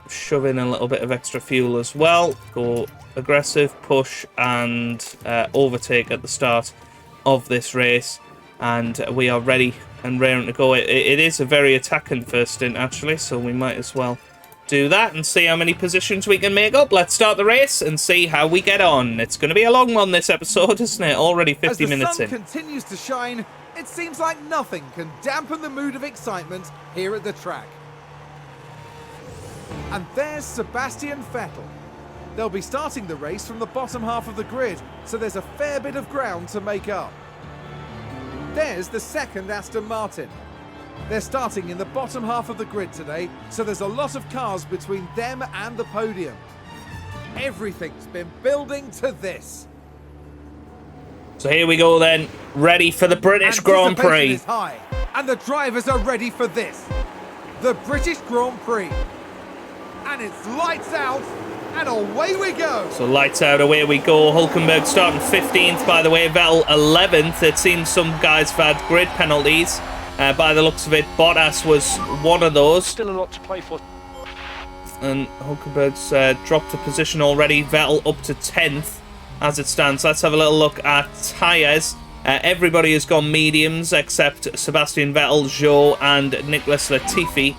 S1: shove in a little bit of extra fuel as well. Go aggressive, push, and overtake at the start of this race. And we are ready and raring to go. It is a very attacking first stint, actually, so we might as well do that and see how many positions we can make up. Let's start the race and see how we get on. It's going to be a long one, this episode, isn't it? Already 50 minutes in.
S2: As the sun continues to shine, it seems like nothing can dampen the mood of excitement here at the track. And there's Sebastian Vettel. They'll be starting the race from the bottom half of the grid, so there's a fair bit of ground to make up. There's the second Aston Martin. They're starting in the bottom half of the grid today, so there's a lot of cars between them and the podium. Everything's been building to this.
S1: So here we go then, ready for the British Grand
S2: Anticipation
S1: Prix.
S2: is high, and the drivers are ready for this. The British Grand Prix. And it's lights out, and away we go.
S1: So lights out, away we go. Hulkenberg starting 15th, by the way. Vettel 11th. It seems some guys have had grid penalties. By the looks of it, Bottas was one of those.
S5: Still a lot to play for.
S1: And Hulkenberg's dropped a position already. Vettel up to 10th as it stands. Let's have a little look at tyres. Everybody has gone mediums except Sebastian Vettel, Zhou, and Nicholas Latifi.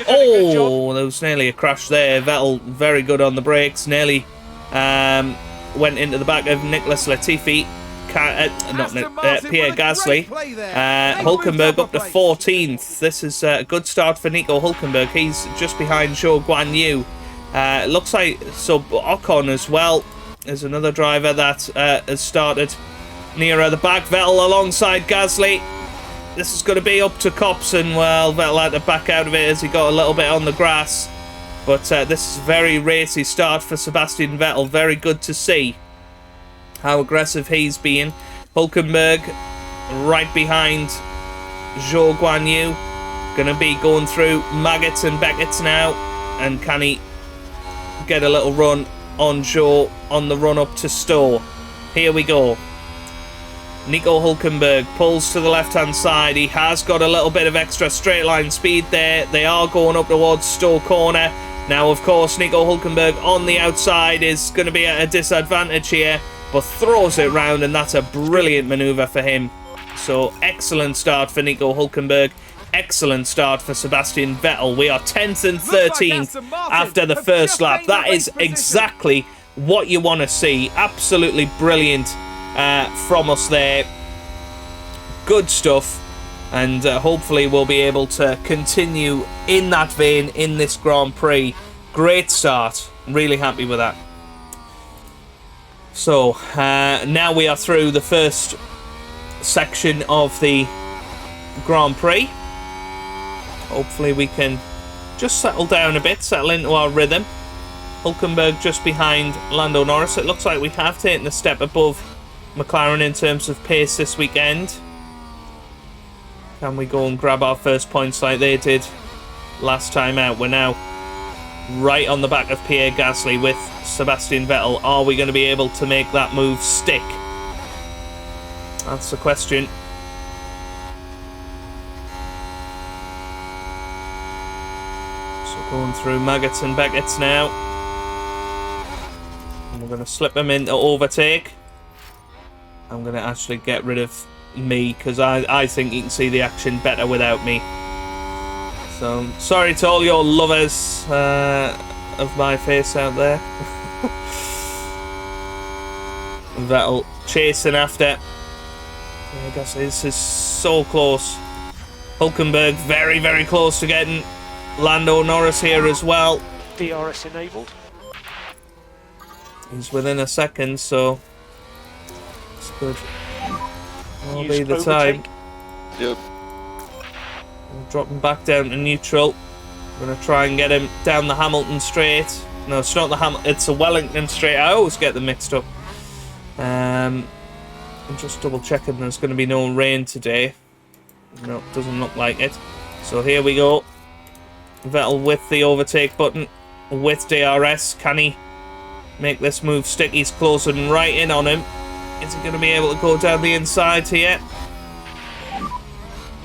S1: Oh, there was nearly a crash there. Vettel very good on the brakes. Nearly went into the back of Nicholas Latifi. Pierre Gasly. Hulkenberg up to 14th. This is a good start for Nico Hulkenberg. He's just behind Zhou Guanyu. Looks like Ocon as well is another driver that has started nearer the back. Vettel alongside Gasly. This is going to be up to Cops, and well, Vettel had to back out of it as he got a little bit on the grass. But this is a very racy start for Sebastian Vettel. Very good to see how aggressive he's been. Hulkenberg right behind Zhou Guanyu. Going to be going through Maggots and Beckett's now. And can he get a little run on Zhou on the run up to Stowe? Here we go. Nico Hulkenberg pulls to the left-hand side. He has got a little bit of extra straight line speed there. They are going up towards Stowe corner. Now, of course, Nico Hulkenberg on the outside is going to be at a disadvantage here, but throws it round, and that's a brilliant manoeuvre for him. So, excellent start for Nico Hulkenberg. Excellent start for Sebastian Vettel. We are 10th and 13th after the first lap. That is exactly what you want to see. Absolutely brilliant from us there. Good stuff. And hopefully we'll be able to continue in that vein in this Grand Prix. Great start. Really happy with that. So, now we are through the first section of the Grand Prix. Hopefully we can just settle down a bit, settle into our rhythm. Hulkenberg just behind Lando Norris. It looks like we have taken a step above McLaren in terms of pace this weekend. Can we go and grab our first points like they did last time out? We're now right on the back of Pierre Gasly with Sebastian Vettel. Are we going to be able to make that move stick? That's the question. So going through Maggots and Beckett's now. And we're going to slip them into overtake. I'm going to actually get rid of me because I think you can see the action better without me. So sorry to all your lovers of my face out there. Vettel chasing after. I guess this is so close. Hulkenberg very, very close to getting Lando Norris here as well.
S5: DRS enabled.
S1: He's within a second, so it's good. Will be the time.
S7: Yep.
S1: We'll drop him back down to neutral. We're going to try and get him down the Hamilton straight. No, it's not the Hamilton, it's the Wellington straight. I always get them mixed up. I'm just double checking there's going to be no rain today. No, doesn't look like it. So here we go. Vettel with the overtake button with DRS. Can he make this move stick. He's closing right in on him. Is he going to be able to go down the inside here?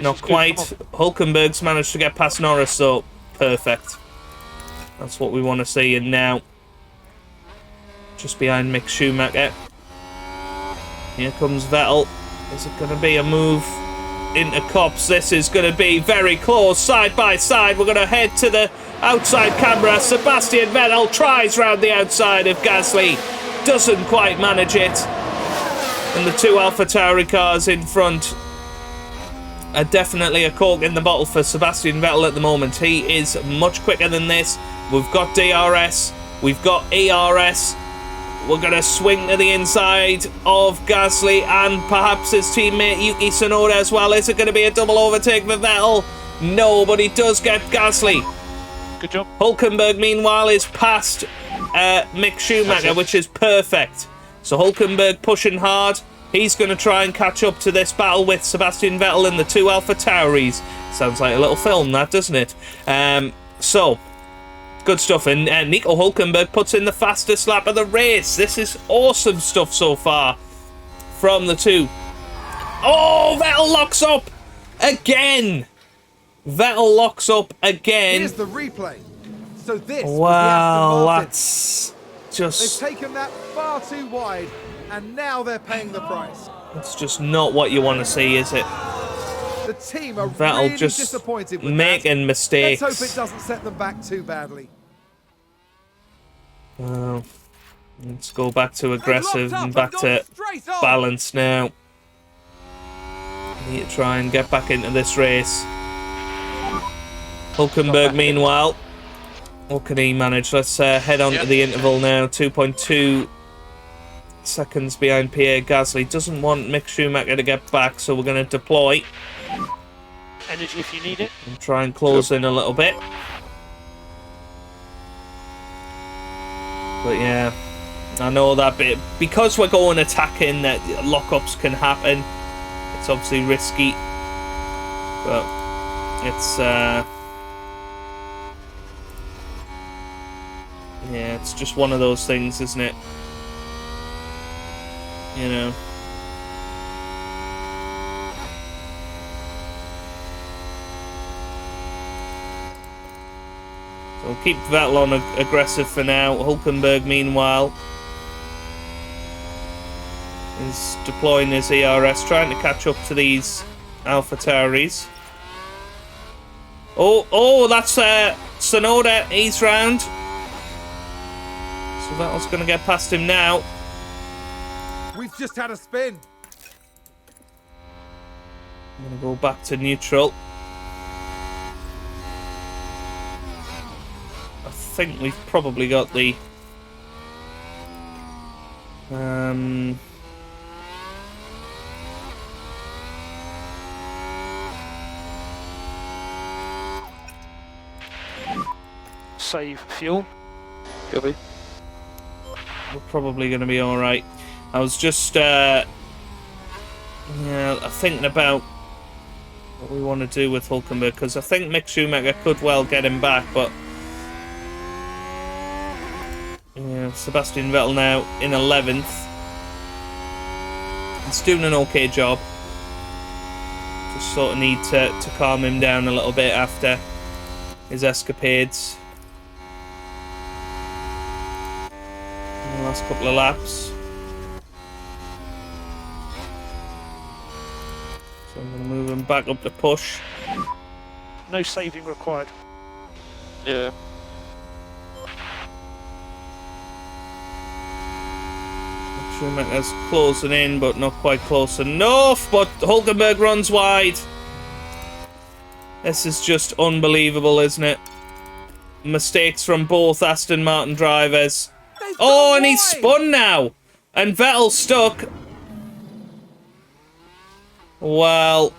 S1: Not quite. Hulkenberg's managed to get past Norris, though. Perfect. That's what we want to see. And now, just behind Mick Schumacher. Here comes Vettel. Is it going to be a move into Copse? This is going to be very close, side by side. We're going to head to the outside camera. Sebastian Vettel tries round the outside of Gasly. Doesn't quite manage it. And the two AlphaTauri cars in front are definitely a cork in the bottle for Sebastian Vettel at the moment. He is much quicker than this. We've got DRS. We've got ERS. We're going to swing to the inside of Gasly and perhaps his teammate Yuki Tsunoda as well. Is it going to be a double overtake for Vettel? No, but he does get Gasly.
S5: Good job.
S1: Hulkenberg, meanwhile, is past Mick Schumacher, which is perfect. So Hulkenberg pushing hard. He's going to try and catch up to this battle with Sebastian Vettel and the two AlphaTauris. Sounds like a little film, that, doesn't it? So, good stuff. And Nico Hulkenberg puts in the fastest lap of the race. This is awesome stuff so far from the two. Oh, Vettel locks up again. Vettel locks up again.
S2: Here's the replay. So this was the
S1: Wow,
S2: Aston Martin.
S1: that's just...
S2: They've taken that far too wide, and now they're paying the price.
S1: It's just not what you want to see, is it?
S2: The team are
S1: Vettel
S2: really
S1: just
S2: disappointed with
S1: making
S2: that.
S1: mistakes.
S2: Let's hope it doesn't set them back too badly.
S1: Let's go back to aggressive and back to balance now. Need to try and get back into this race. Hulkenberg, meanwhile, what can he manage? Let's head on to the interval now. 2.2 seconds behind Pierre Gasly. Doesn't want Mick Schumacher to get back, so we're going to deploy.
S5: Energy if you need it.
S1: And try and close in a little bit. But yeah, I know that bit. Because we're going attacking, that lockups can happen. It's obviously risky. But it's... yeah, it's just one of those things, isn't it? You know. So we'll keep Vettel on aggressive for now. Hulkenberg, meanwhile, is deploying his ERS, trying to catch up to these AlphaTauris. Oh, that's Tsunoda. He's round. So Vettel's going to get past him now.
S2: We've just had a spin.
S1: I'm going to go back to neutral. I think we've probably got the...
S5: Save fuel.
S3: Copy.
S1: we're probably going to be alright. I was just thinking about what we want to do with Hulkenberg, because I think Mick Schumacher could well get him back, but yeah, Sebastian Vettel now in 11th. He's doing an okay job. Just sort of need to calm him down a little bit after his escapades in the last couple of laps. So I'm going to move him back up to push.
S5: No saving required.
S3: Yeah.
S1: Schumacher's closing in, but not quite close enough. But Hulkenberg runs wide. This is just unbelievable, isn't it? Mistakes from both Aston Martin drivers. Oh, and he's spun now. And Vettel's stuck. Well,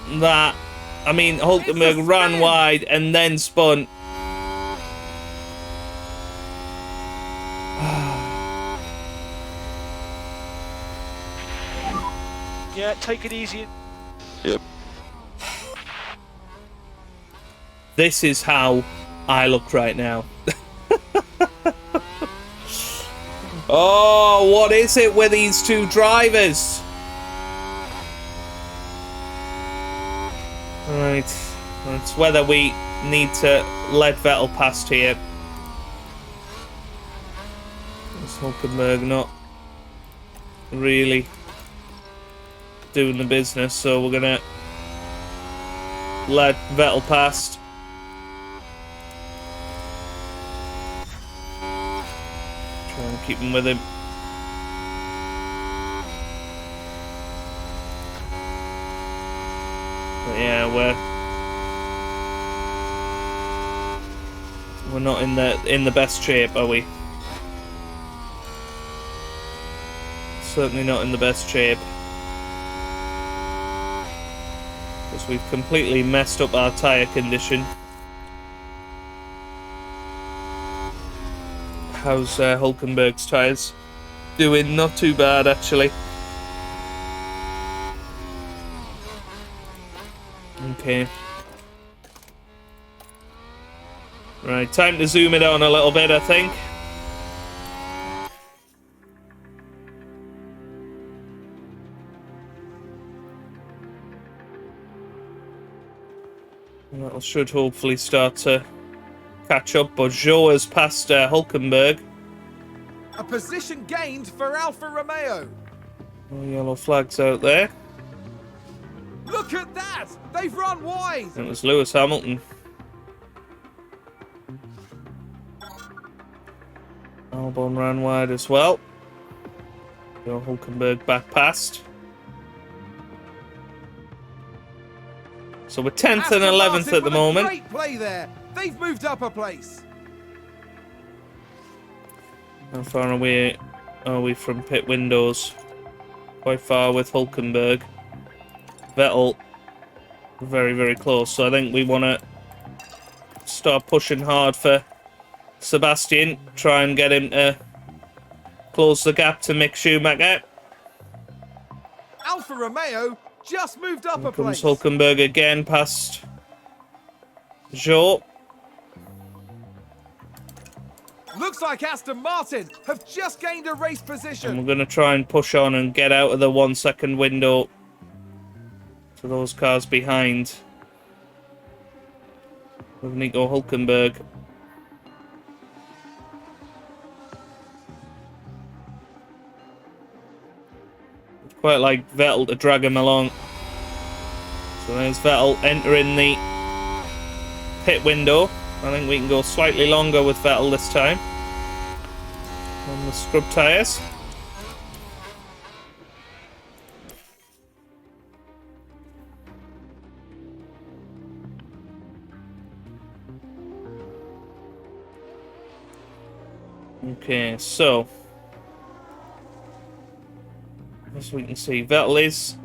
S1: Hulkenberg ran wide and then spun.
S5: Yeah, take it easy.
S3: Yep.
S1: This is how I look right now. Oh, what is it with these two drivers? Right. It's whether we need to let Vettel past here. It's Hulkenberg not really doing the business, so we're gonna let Vettel past. Try and keep him with him. But yeah, we're not in the best shape, are we? Certainly not in the best shape. Because we've completely messed up our tyre condition. How's Hulkenberg's tyres? Doing not too bad, actually. Okay. Right, time to zoom it on a little bit, I think. That should hopefully start to catch up, but Zhou has passed Hulkenberg.
S2: A position gained for Alfa Romeo.
S1: Oh, yellow flags out there.
S2: Look at that! They've run wide!
S1: It was Lewis Hamilton. Albon ran wide as well. Hulkenberg back past. So we're 10th and 11th at the moment.
S2: Great play there. They've moved up a place.
S1: How far away are we from pit windows? Quite far with Hulkenberg. Vettel, very, very close. So I think we want to start pushing hard for Sebastian. Try and get him to close the gap to Mick Schumacher.
S2: Alfa Romeo just moved up
S1: Here
S2: a place.
S1: comes Hulkenberg again past Zhou.
S2: Looks like Aston Martin have just gained a race
S1: And
S2: position.
S1: we're going to try and push on and get out of the 1 second window to those cars behind. With Nico Hulkenberg. I'd quite like Vettel to drag him along. So there's Vettel entering the pit window. I think we can go slightly longer with Vettel this time. On the scrub tyres. Okay, so as we can see, Vettel is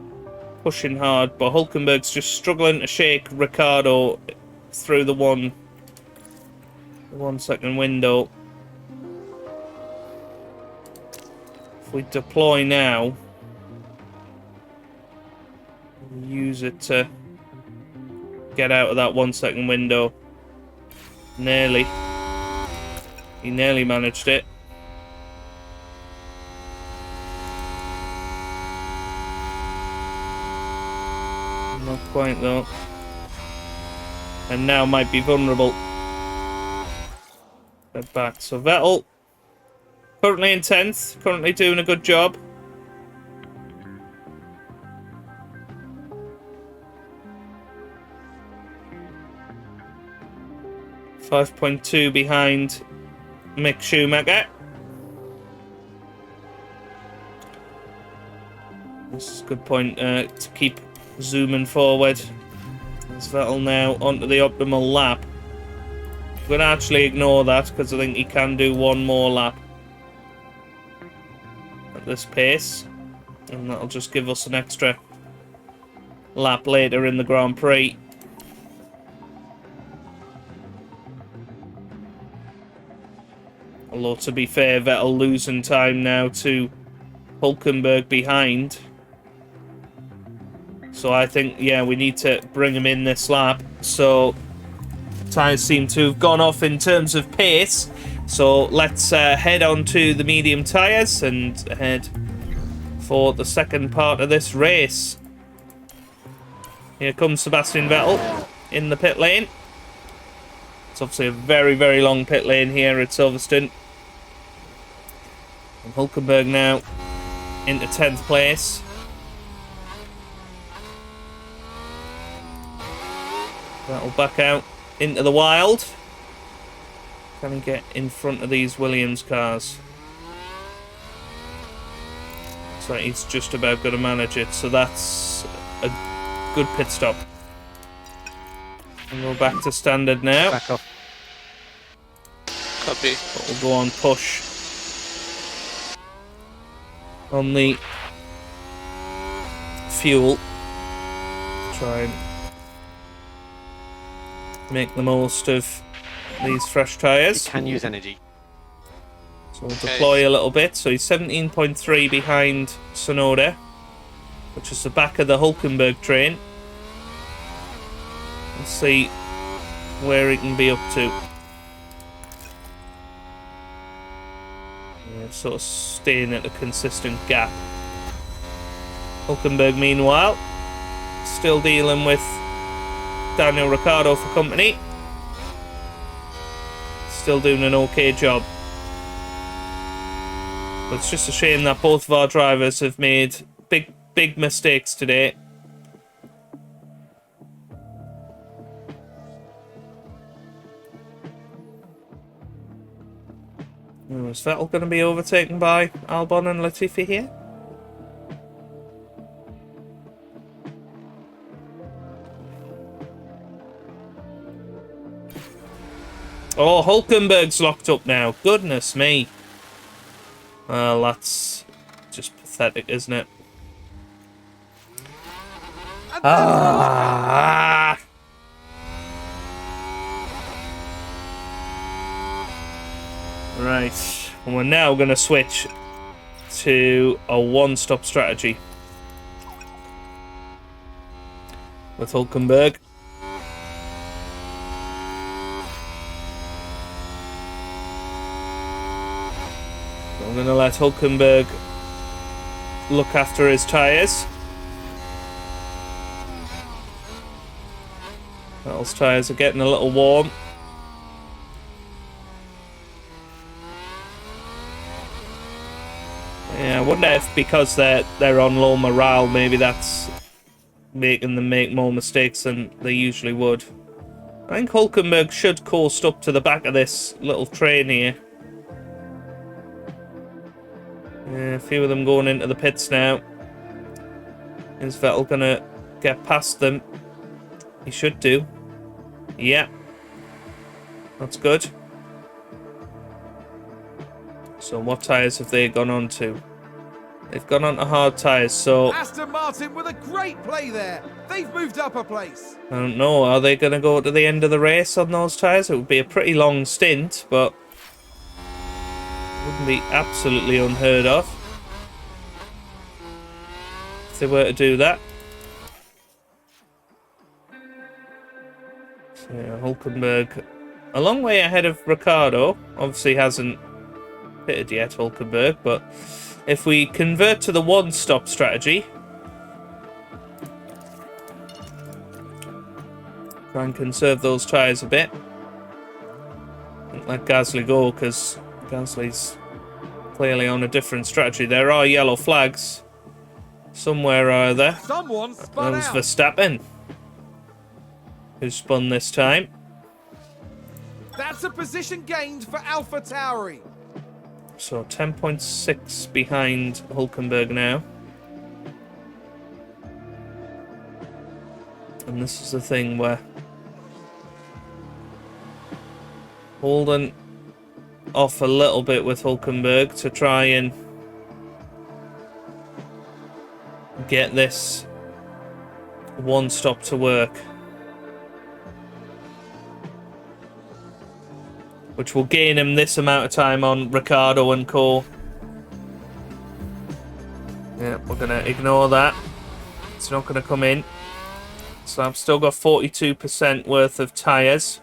S1: pushing hard, but Hulkenberg's just struggling to shake Ricciardo through the 1 second window. If we deploy now, use it to get out of that 1 second window. Nearly. He nearly managed it. Not quite though. And now might be vulnerable. Get back. So Vettel, currently in 10th, currently doing a good job. .2 behind Mick Schumacher. This is a good point to keep zooming forward. As Vettel now onto the optimal lap. I'm going to actually ignore that because I think he can do one more lap at this pace. And that'll just give us an extra lap later in the Grand Prix. Although, to be fair, Vettel losing time now to Hulkenberg behind. So I think, yeah, we need to bring him in this lap. So tyres seem to have gone off in terms of pace. So let's head on to the medium tyres and head for the second part of this race. Here comes Sebastian Vettel in the pit lane. It's obviously a very, very long pit lane here at Silverstone. And Hulkenberg now into 10th place. That'll back out into the wild. Can he get in front of these Williams cars? So he's just about going to manage it. So that's a good pit stop. And we're back to standard now.
S5: Back off.
S4: Copy.
S1: But we'll go on push on the fuel to try and make the most of these fresh tyres.
S7: Can use energy.
S1: So we'll deploy a little bit. So he's 17.3 behind Tsunoda, which is the back of the Hulkenberg train. Let's see where he can be up to. Yeah, sort of staying at a consistent gap. Hulkenberg, meanwhile, still dealing with Daniel Ricciardo for company. Still doing an okay job. But it's just a shame that both of our drivers have made big mistakes today. Is Vettel going to be overtaken by Albon and Latifi here? Oh, Hulkenberg's locked up now. Goodness me. Well, that's just pathetic, isn't it? Ah! Right, and we're now going to switch to a one-stop strategy with Hulkenberg. So I'm going to let Hulkenberg look after his tyres. Vettel's tyres are getting a little warm. Yeah, I wonder if because they're on low morale, maybe that's making them make more mistakes than they usually would. I think Hulkenberg should coast up to the back of this little train here. Yeah, a few of them going into the pits now. Is Vettel gonna get past them? He should do. Yeah. That's good. So what tyres have they gone on to? They've gone on to hard tyres, so...
S2: Aston Martin with a great play there. They've moved up a place.
S1: I don't know, are they going to go to the end of the race on those tyres? It would be a pretty long stint, but... wouldn't be absolutely unheard of if they were to do that. So yeah, Hulkenberg a long way ahead of Ricciardo. Obviously hasn't pitted yet, Hulkenberg, but if we convert to the one-stop strategy, try and conserve those tyres a bit. Don't let Gasly go, because Gasly's clearly on a different strategy. There are yellow flags somewhere, are there?
S2: Someone spun
S1: That was
S2: out.
S1: Verstappen who spun this time.
S2: That's a position gained for AlphaTauri.
S1: So 10.6 behind Hulkenberg now. And this is the thing where holding off a little bit with Hulkenberg to try and get this one stop to work, which will gain him this amount of time on Ricciardo and co. Yeah, we're going to ignore that. It's not going to come in. So I've still got 42% worth of tyres.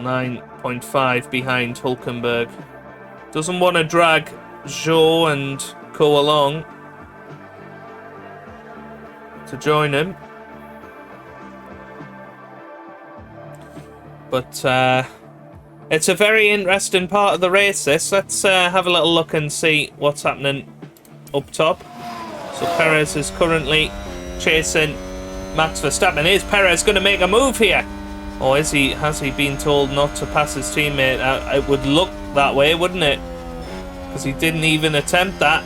S1: 9.5 behind Hulkenberg. Doesn't want to drag Zhou and Co along to join him. But it's a very interesting part of the race, this. Let's have a little look and see what's happening up top. So Perez is currently chasing Max Verstappen. Is Perez going to make a move here? Or is he? Has he been told not to pass his teammate? It would look that way, wouldn't it? Because he didn't even attempt that.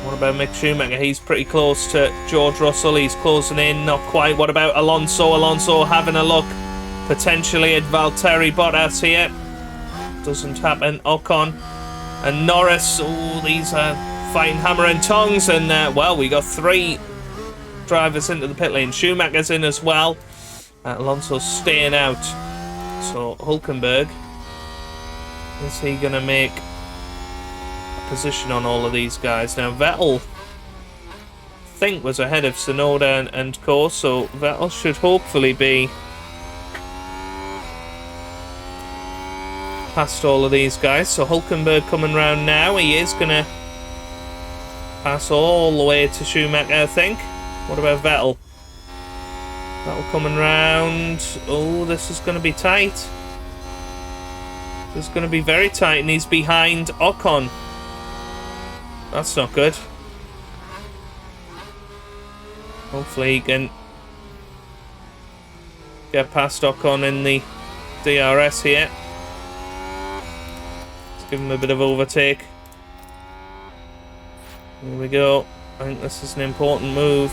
S1: What about Mick Schumacher? He's pretty close to George Russell. He's closing in, not quite. What about Alonso? Alonso having a look potentially at Valtteri Bottas here. Doesn't happen. Ocon and Norris. Oh, these are fighting hammer and tongs. And, well, we got 3 drivers into the pit lane. Schumacher's in as well. Alonso's staying out. So, Hulkenberg. Is he going to make a position on all of these guys? Now, Vettel, I think, was ahead of Tsunoda and Co. So, Vettel should hopefully be past all of these guys. So, Hulkenberg coming round now. He is going to pass all the way to Schumacher, I think. What about Vettel? Vettel coming round. Oh, this is going to be tight. This is going to be very tight, and he's behind Ocon. That's not good. Hopefully he can get past Ocon in the DRS here. Let's give him a bit of overtake. Here we go. I think this is an important move.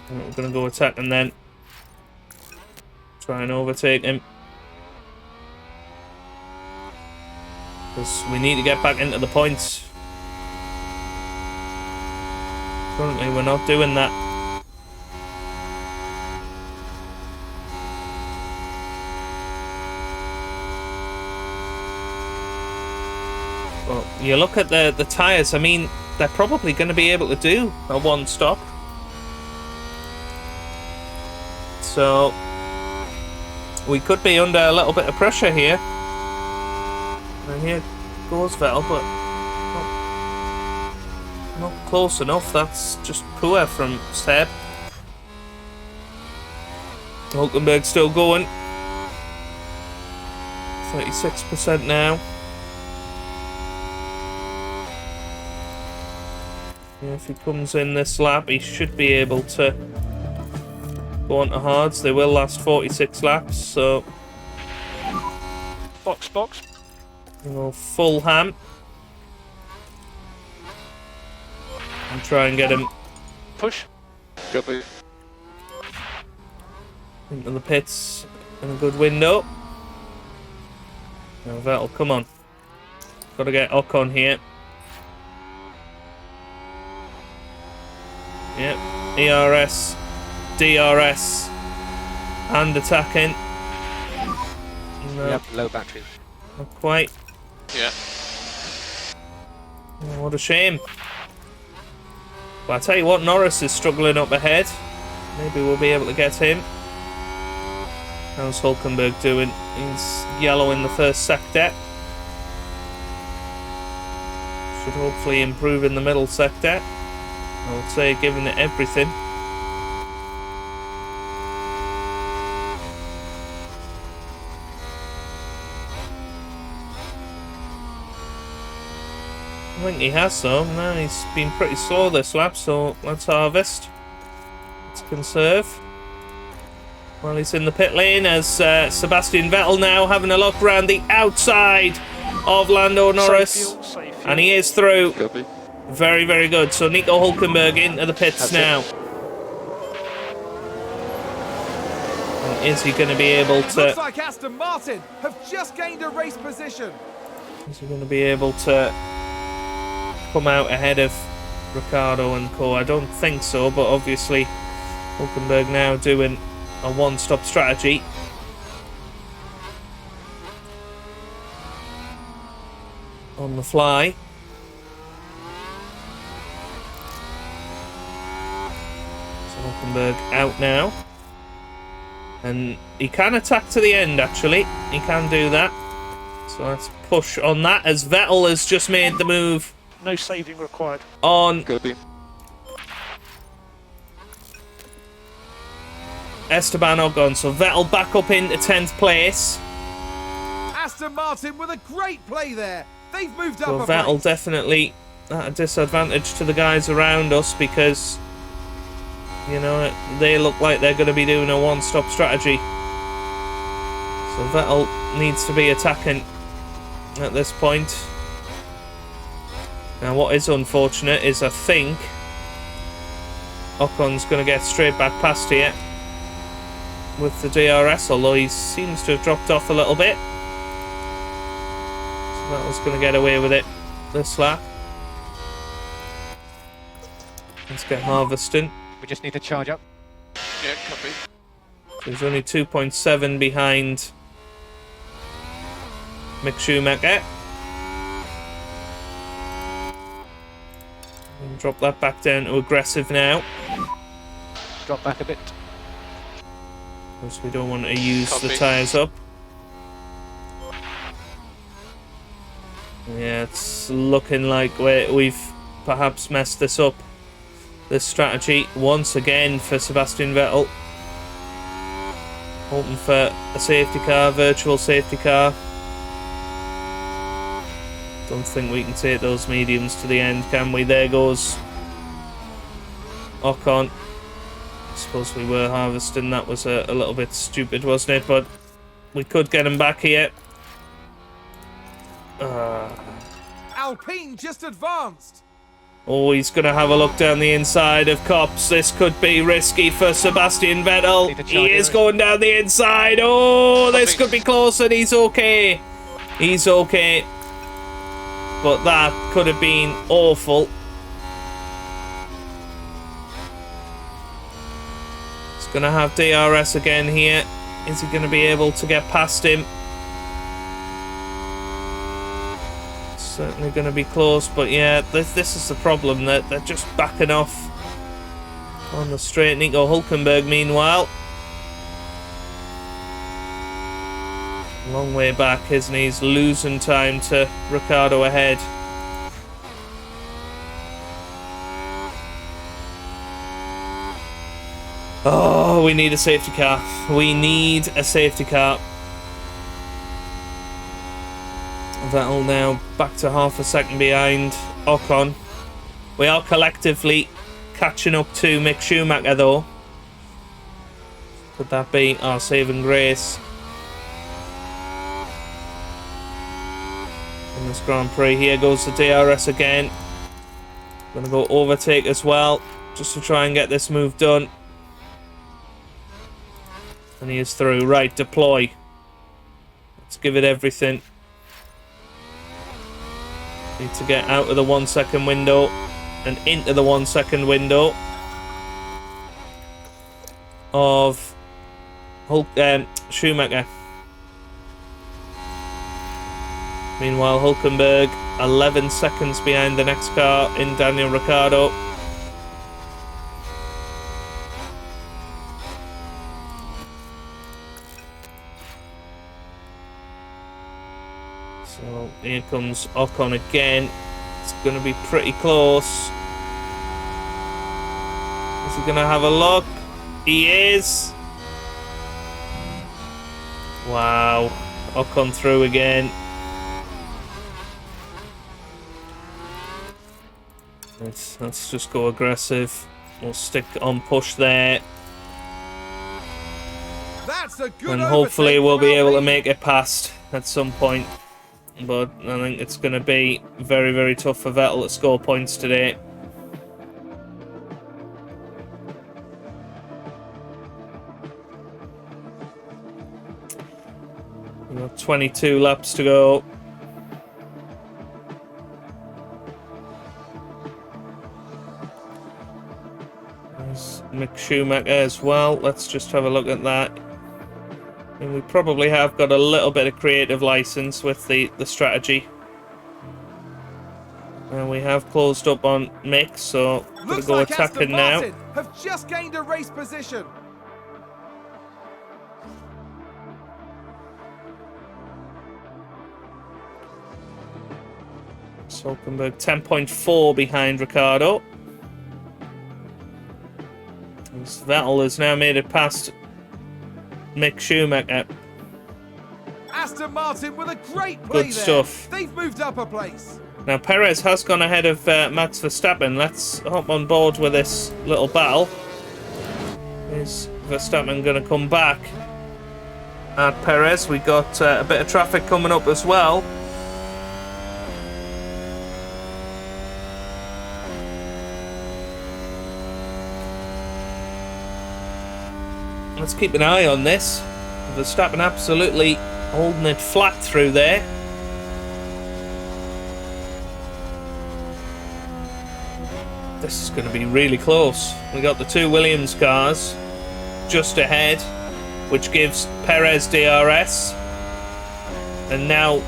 S1: We're going to go attack and then try and overtake him. Because we need to get back into the points. Currently we're not doing that. Well, you look at the tyres, I mean, they're probably going to be able to do a one-stop. So, we could be under a little bit of pressure here. And here goes Vettel, but not close enough. That's just poor from Seb. Hulkenberg still going. 36% now. Yeah, if he comes in this lap, he should be able to go on to hards. They will last 46 laps, so
S5: Box.
S1: we'll full ham and try and get him
S5: Push.
S3: Copy.
S1: into the pits in a good window. Now Vettel, come on. Got to get Ocon here. Yep, ERS, DRS, and attacking. No,
S7: Yep, low battery.
S1: not quite.
S4: Yeah.
S1: Oh, what a shame. But I tell you what, Norris is struggling up ahead. Maybe we'll be able to get him. How's Hulkenberg doing? He's yellow in the first sector. Should hopefully improve in the middle sector. I would say giving it everything. I think he has though. No, he's been pretty slow this lap, so let's harvest. Let's conserve. Well, he's in the pit lane as Sebastian Vettel now having a look around the outside of Lando Norris.
S5: Safe fuel.
S1: And he is through.
S3: Copy.
S1: Very, very good. So Nico Hulkenberg into the pits
S7: That's
S1: now. And is he going to be able
S2: Looks
S1: to...
S2: like Aston Martin have just gained a race position.
S1: Is he going to be able to come out ahead of Ricciardo and Co? I don't think so, but obviously Hulkenberg now doing a one-stop strategy. On the fly. Hulkenberg out now. And he can attack to the end, actually. He can do that. So let's push on that as Vettel has just made the move
S5: No saving required.
S1: on
S3: Copy.
S1: Esteban Ocon. So Vettel back up into 10th place.
S2: Aston Martin with a great play there. They've moved up
S1: So
S2: a
S1: Vettel
S2: place.
S1: definitely at a disadvantage to the guys around us because, you know, they look like they're going to be doing a one-stop strategy. So Vettel needs to be attacking at this point. Now what is unfortunate is I think Ocon's going to get straight back past here with the DRS, although he seems to have dropped off a little bit. So Vettel's going to get away with it this lap. Let's get Harveston.
S7: We just need to charge up.
S4: Yeah, copy.
S1: He's only 2.7 behind Mick Schumacher. And drop that back down to aggressive now,
S7: Drop back a bit.
S1: because we don't want to use the
S4: Copy.
S1: tyres up. Yeah, it's looking like we've perhaps messed this up. This strategy once again for Sebastian Vettel. Hoping for a safety car, virtual safety car. Don't think we can take those mediums to the end, can we? There goes Ocon. I suppose we were harvesting. That was a little bit stupid, wasn't it? But we could get him back here.
S2: Alpine just advanced.
S1: Oh, he's going to have a look down the inside of Cops. This could be risky for Sebastian Vettel.
S7: Need to charge
S1: He is
S7: it.
S1: going down the inside. Oh, this could be close, and he's okay. He's okay. But that could have been awful. He's going to have DRS again here. Is he going to be able to get past him? Certainly going to be close, but yeah, this is the problem, that they're just backing off on the straight. Nico Hulkenberg, meanwhile, long way back, isn't he? He's losing time to Ricciardo ahead. Oh, we need a safety car. We need a safety car. Vettel now back to half a second behind Ocon. We are collectively catching up to Mick Schumacher, though. Could that be our saving grace in this Grand Prix? Here goes the DRS again. Gonna go overtake as well, just to try and get this move done. And he is through. Right, deploy. Let's give it everything. Need to get out of the 1 second window and into the 1 second window of Schumacher. Meanwhile, Hulkenberg 11 seconds behind the next car in Daniel Ricciardo. So here comes Ocon again. It's going to be pretty close. Is he going to have a look? He is. Wow. Ocon through again. Let's just go aggressive. We'll stick on push there.
S2: That's a good
S1: And hopefully
S2: overtake
S1: we'll
S2: from
S1: be able to
S2: Alpine.
S1: make it past at some point. But I think it's going to be very, very tough for Vettel to score points today. We've got 22 laps to go. There's Mick Schumacher as well. Let's just have a look at that. And we probably have got a little bit of creative license with the strategy. And we have closed up on Mick, so we're going
S2: Looks
S1: to go
S2: like
S1: attacking
S2: Aston
S1: now.
S2: Martin have just gained a race position.
S1: Hulkenberg 10.4 behind Ricciardo. As Vettel has now made it past Mick Schumacher.
S2: Aston Martin with a great play
S1: Good
S2: there.
S1: stuff.
S2: They've moved up a place.
S1: Now Perez has gone ahead of Max Verstappen. Let's hop on board with this little battle. Is Verstappen going to come back at Perez? We got a bit of traffic coming up as well. Let's keep an eye on this. Verstappen absolutely holding it flat through there. This is going to be really close. We got the two Williams cars just ahead, which gives Perez DRS. And now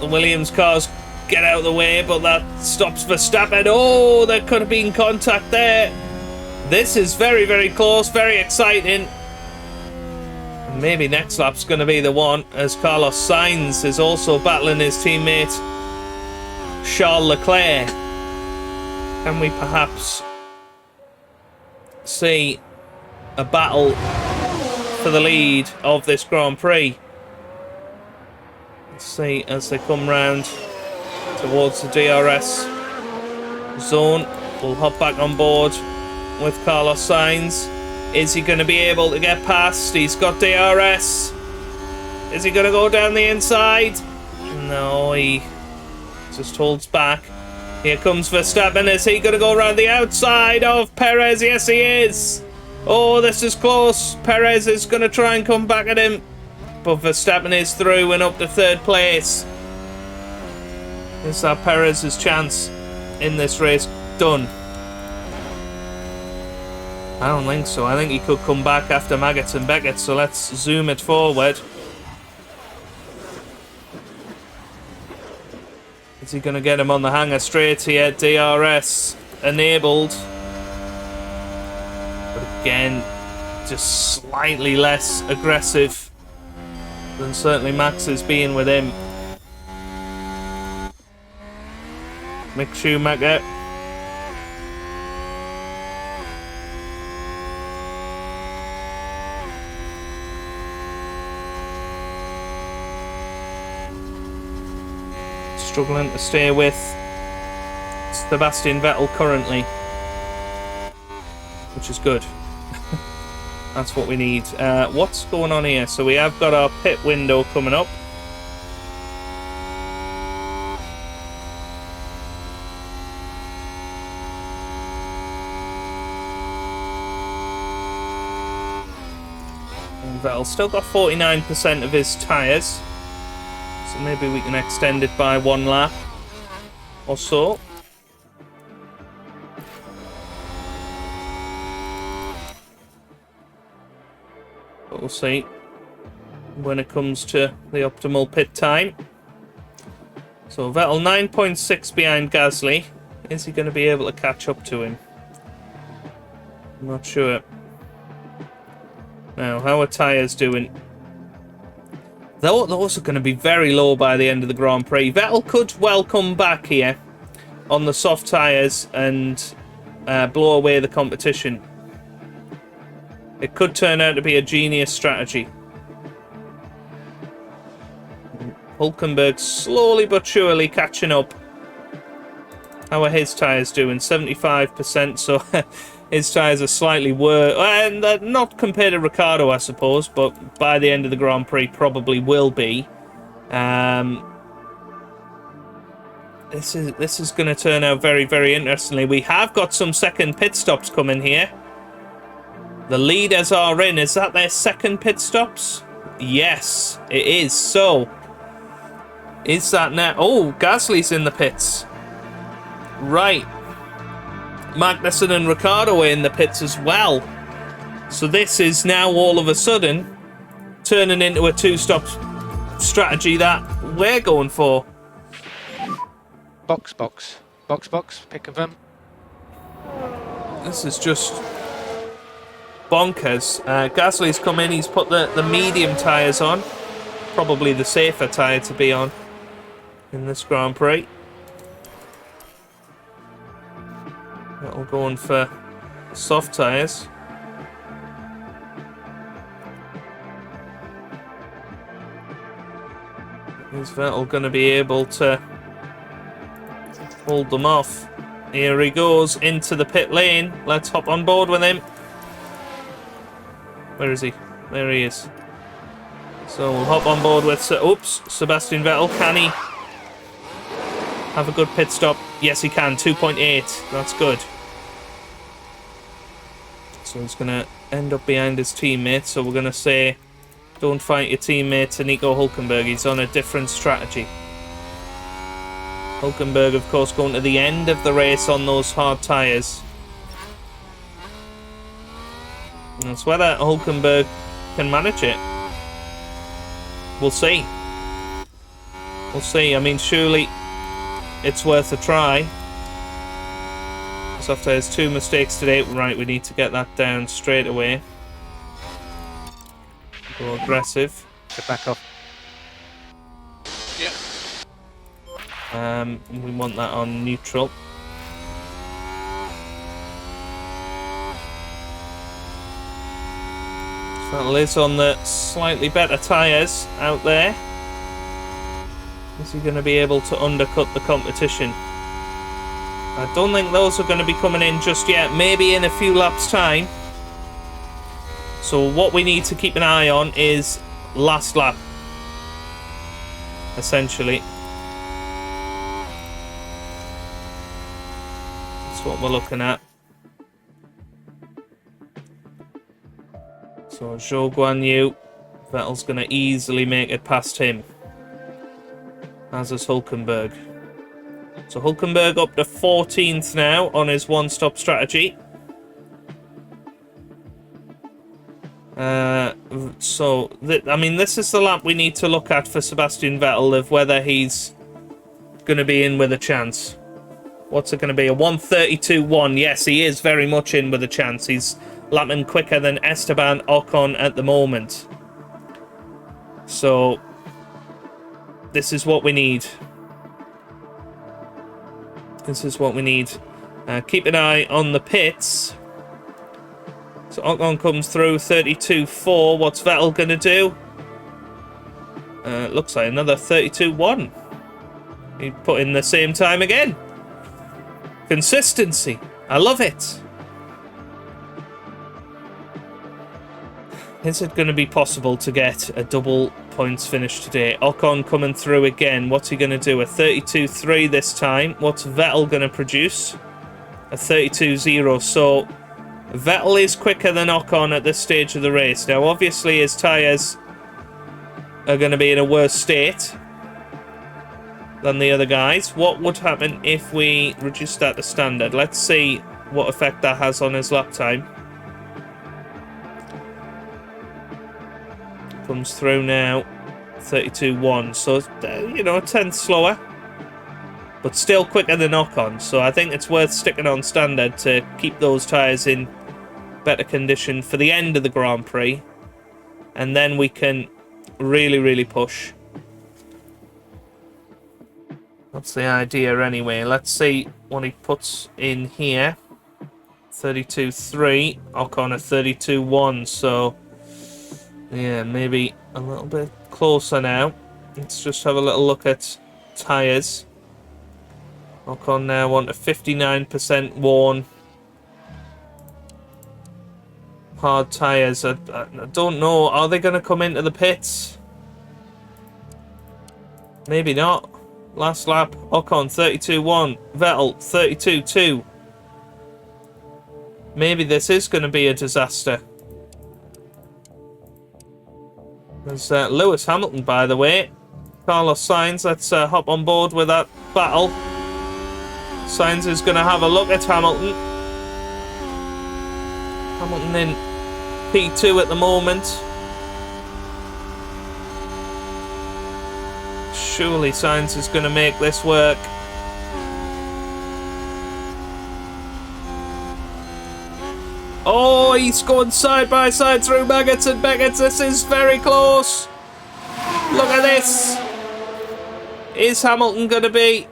S1: the Williams cars get out of the way, but that stops Verstappen. Oh, there could have been contact there. This is very, very close, very exciting. Maybe next lap's going to be the one, as Carlos Sainz is also battling his teammate Charles Leclerc. Can we perhaps see a battle for the lead of this Grand Prix? Let's see as they come round towards the DRS zone. We'll hop back on board with Carlos Sainz. Is he going to be able to get past? He's got DRS. Is he going to go down the inside? No, he just holds back. Here comes Verstappen. Is he going to go around the outside of Perez? Yes, he is. Oh, this is close. Perez is going to try and come back at him. But Verstappen is through and up to third place. Is that Perez's chance in this race done? I don't think so. I think he could come back after Maggots and Beckett, so let's zoom it forward. Is he going to get him on the hanger straight here? DRS enabled. But again, just slightly less aggressive than certainly Max is being with him. Mick Schumacher. Struggling to stay with Sebastian Vettel currently, which is good. That's what we need. What's going on here? So we have got our pit window coming up. And Vettel's still got 49% of his tyres. So maybe we can extend it by one lap or so. But we'll see when it comes to the optimal pit time. So Vettel 9.6 behind Gasly. Is he going to be able to catch up to him? I'm not sure. Now, how are tyres doing? Those are going to be very low by the end of the Grand Prix. Vettel could well come back here on the soft tyres and blow away the competition. It could turn out to be a genius strategy. Hulkenberg slowly but surely catching up. How are his tyres doing? 75%, so his tyres are slightly worse. And not compared to Ricciardo, I suppose, but by the end of the Grand Prix probably will be. This is going to turn out very, very interestingly. We have got some second pit stops coming here. The leaders are in. Is that their second pit stops? Yes, it is. So, is that now? Oh, Gasly's in the pits. Right. Magnussen and Ricciardo are in the pits as well. So this is now all of a sudden turning into a two-stop strategy that we're going for.
S7: Box, box. Box, box. Pick confirm.
S1: This is just bonkers. Gasly's come in, he's put the medium tyres on. Probably the safer tyre to be on in this Grand Prix. That'll go on for soft tyres. Is Vettel going to be able to hold them off? Here he goes into the pit lane. Let's hop on board with him. Where is he? There he is. So we'll hop on board with Sebastian Vettel. Can he have a good pit stop? Yes, he can. 2.8. That's good. So he's going to end up behind his teammate. So we're going to say, don't fight your teammate to Nico Hülkenberg. He's on a different strategy. Hülkenberg, of course, going to the end of the race on those hard tyres. And it's whether Hülkenberg can manage it. We'll see. We'll see. I mean, surely it's worth a try. Because after his 2 mistakes today, right, we need to get that down straight away. Go aggressive.
S7: Get back off.
S4: Yeah.
S1: We want that on neutral. Vettel is on the slightly better tyres out there. Is he going to be able to undercut the competition? I don't think those are going to be coming in just yet. Maybe in a few laps' time. So what we need to keep an eye on is last lap, essentially. That's what we're looking at. So Zhou Guanyu, Vettel's going to easily make it past him, as is Hülkenberg. So Hülkenberg up to 14th now on his one-stop strategy. I mean, this is the lap we need to look at for Sebastian Vettel of whether he's going to be in with a chance. What's it going to be? A 1:32.1. Yes, he is very much in with a chance. He's lapping quicker than Esteban Ocon at the moment. So, this is what we need. This is what we need. Keep an eye on the pits. So Ocon comes through 32.4. What's Vettel going to do? Looks like another 32.1. He put in the same time again. Consistency. I love it. Is it going to be possible to get a double points finish today? Ocon coming through again. What's he going to do? A 32.3 this time. What's Vettel going to produce? A 32.0. So Vettel is quicker than Ocon at this stage of the race. Now, obviously, his tyres are going to be in a worse state than the other guys. What would happen if we reduce that to standard? Let's see what effect that has on his lap time. Comes through now, 32.1. So, you know, a tenth slower, but still quicker than Ocon. So I think it's worth sticking on standard to keep those tyres in better condition for the end of the Grand Prix, and then we can really push. That's the idea anyway. Let's see what he puts in here. 32.3, Ocon at 32.1, so yeah, maybe a little bit closer now. Let's just have a little look at tyres. Ocon now on to 59% worn. Hard tyres. I don't know. Are they going to come into the pits? Maybe not. Last lap, Ocon 32.1. Vettel 32.2. Maybe this is going to be a disaster. There's Lewis Hamilton, by the way. Carlos Sainz, let's hop on board with that battle. Sainz is going to have a look at Hamilton. Hamilton in P2 at the moment. Surely Sainz is going to make this work. Oh, he's going side by side through Beckett and Beckett. This is very close. Look at this. Is Hamilton going to be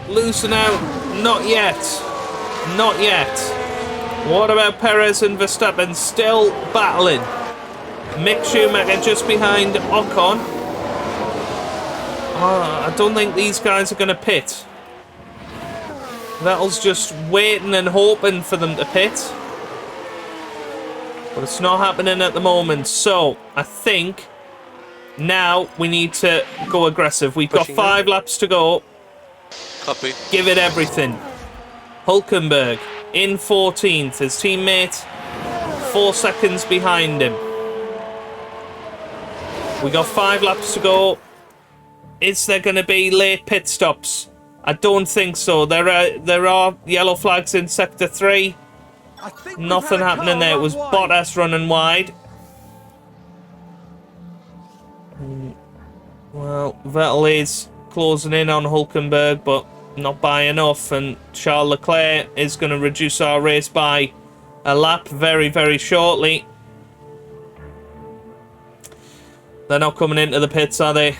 S1: losing out? Not yet. Not yet. What about Perez and Verstappen still battling? Mick Schumacher just behind Ocon. I don't think these guys are going to pit. Vettel's just waiting and hoping for them to pit. But it's not happening at the moment. So, I think now we need to go aggressive. We've got 5 laps to go.
S4: Copy.
S1: Give it everything. Hulkenberg in 14th. His teammate 4 seconds behind him. We got 5 laps to go. Is there going to be late pit stops? I don't think so. There are yellow flags in sector 3.
S2: I think
S1: Nothing happening there. It was Bottas running wide. Well, Vettel is closing in on Hulkenberg, but not by enough. And Charles Leclerc is going to reduce our race by a lap very, very shortly. They're not coming into the pits, are they?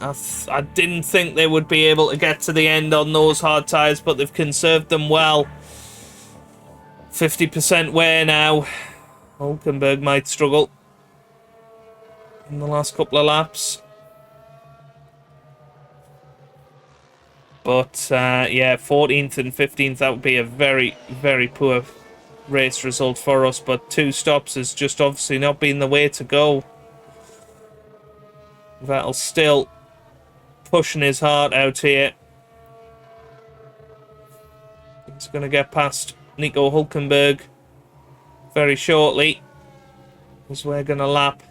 S1: I didn't think they would be able to get to the end on those hard tyres, but they've conserved them well. 50% wear now. Hulkenberg might struggle in the last couple of laps. But, yeah, 14th and 15th, that would be a very, very poor race result for us. But 2 stops has just obviously not been the way to go. Vettel still pushing his heart out here. He's going to get past Nico Hulkenberg very shortly, as we're going to lap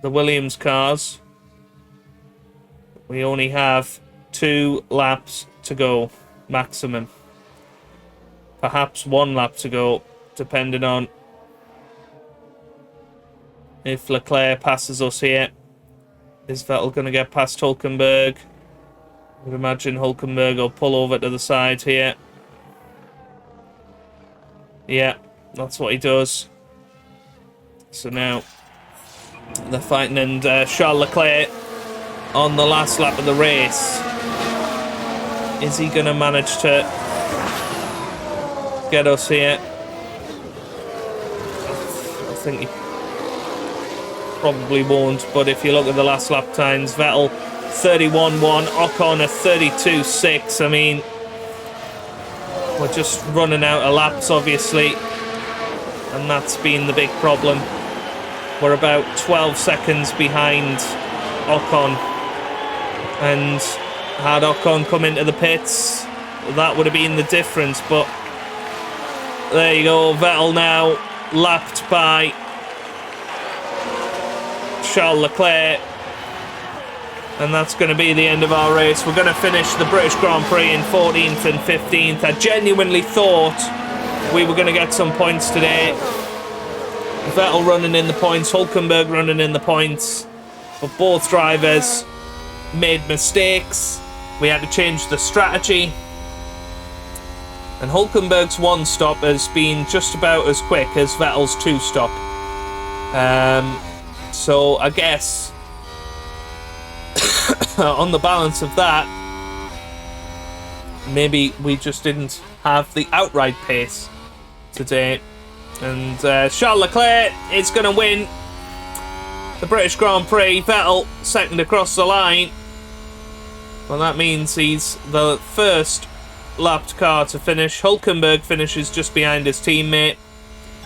S1: the Williams cars. We only have 2 laps to go, maximum. Perhaps 1 lap to go, depending on if Leclerc passes us here. Is Vettel going to get past Hulkenberg? I would imagine Hulkenberg will pull over to the side here. Yeah, that's what he does. So now they're fighting, and Charles Leclerc on the last lap of the race. Is he going to manage to get us here? I think he probably won't, but if you look at the last lap times, Vettel 31.1, Ocon a 32.6. I mean, we're just running out of laps, obviously, and that's been the big problem. We're about 12 seconds behind Ocon, and had Ocon come into the pits, that would have been the difference. But there you go, Vettel now lapped by Charles Leclerc, and that's going to be the end of our race. We're going to finish the British Grand Prix in 14th and 15th. I genuinely thought we were going to get some points today. Vettel running in the points, Hulkenberg running in the points, but both drivers made mistakes. We had to change the strategy, and Hulkenberg's 1 stop has been just about as quick as Vettel's 2 stop. So I guess on the balance of that, maybe we just didn't have the outright pace today. And Charles Leclerc is going to win the British Grand Prix. Vettel second across the line. Well, that means he's the first lapped car to finish. Hulkenberg finishes just behind his teammate.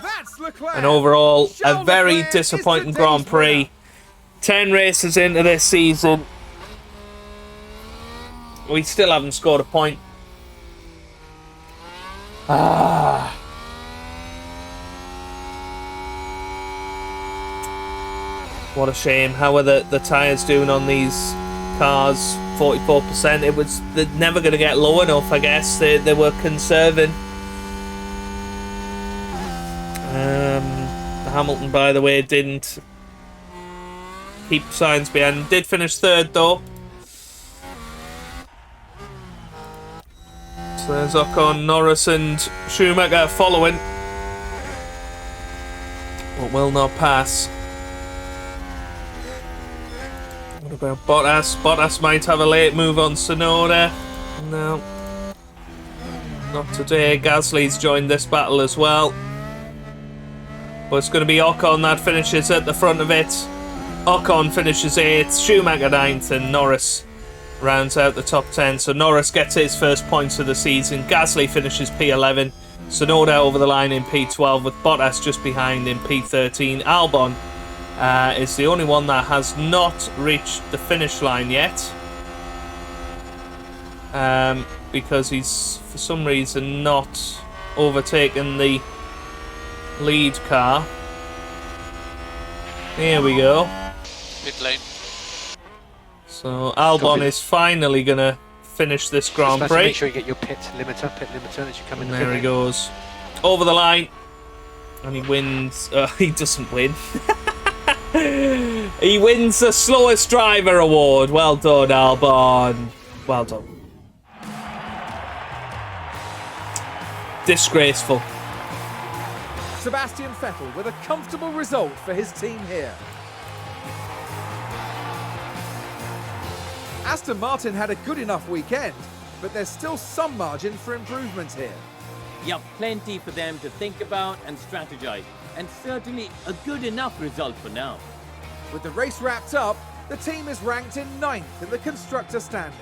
S2: That's Leclerc.
S1: And overall,
S2: Charles
S1: a very
S2: Leclerc
S1: disappointing
S2: is
S1: Grand
S2: today's
S1: Prix.
S2: winner.
S1: 10 races into this season. We still haven't scored a point. What a shame. How are the tyres doing on these cars? 44%. They're never going to get low enough, I guess. They were conserving. Hamilton, by the way, didn't keep Sainz behind. Did finish 3rd, though. So there's Ocon, Norris and Schumacher following. But will not pass. What about Bottas? Bottas might have a late move on Tsunoda. No. Not today. Gasly's joined this battle as well. But it's going to be Ocon that finishes at the front of it. Ocon finishes 8th, Schumacher 9th, and Norris rounds out the top 10. So Norris gets his first points of the season. Gasly finishes P11. Tsunoda over the line in P12 with Bottas just behind in P13. Albon is the only one that has not reached the finish line yet. Because he's, for some reason, not overtaken the lead car. Here we go.
S4: Pit lane.
S1: So Albon is finally going to finish this Grand
S7: Just
S1: Prix.
S7: make sure you get your pit limiter as you come in.
S1: And there he goes. Over the line. And he wins. He doesn't win. He wins the slowest driver award. Well done, Albon. Well done. Disgraceful.
S2: Sebastian Vettel with a comfortable result for his team here. Aston Martin had a good enough weekend, but there's still some margin for improvement here.
S6: Yep, plenty for them to think about and strategize, and certainly a good enough result for now.
S2: With the race wrapped up, the team is ranked in 9th in the constructor standings.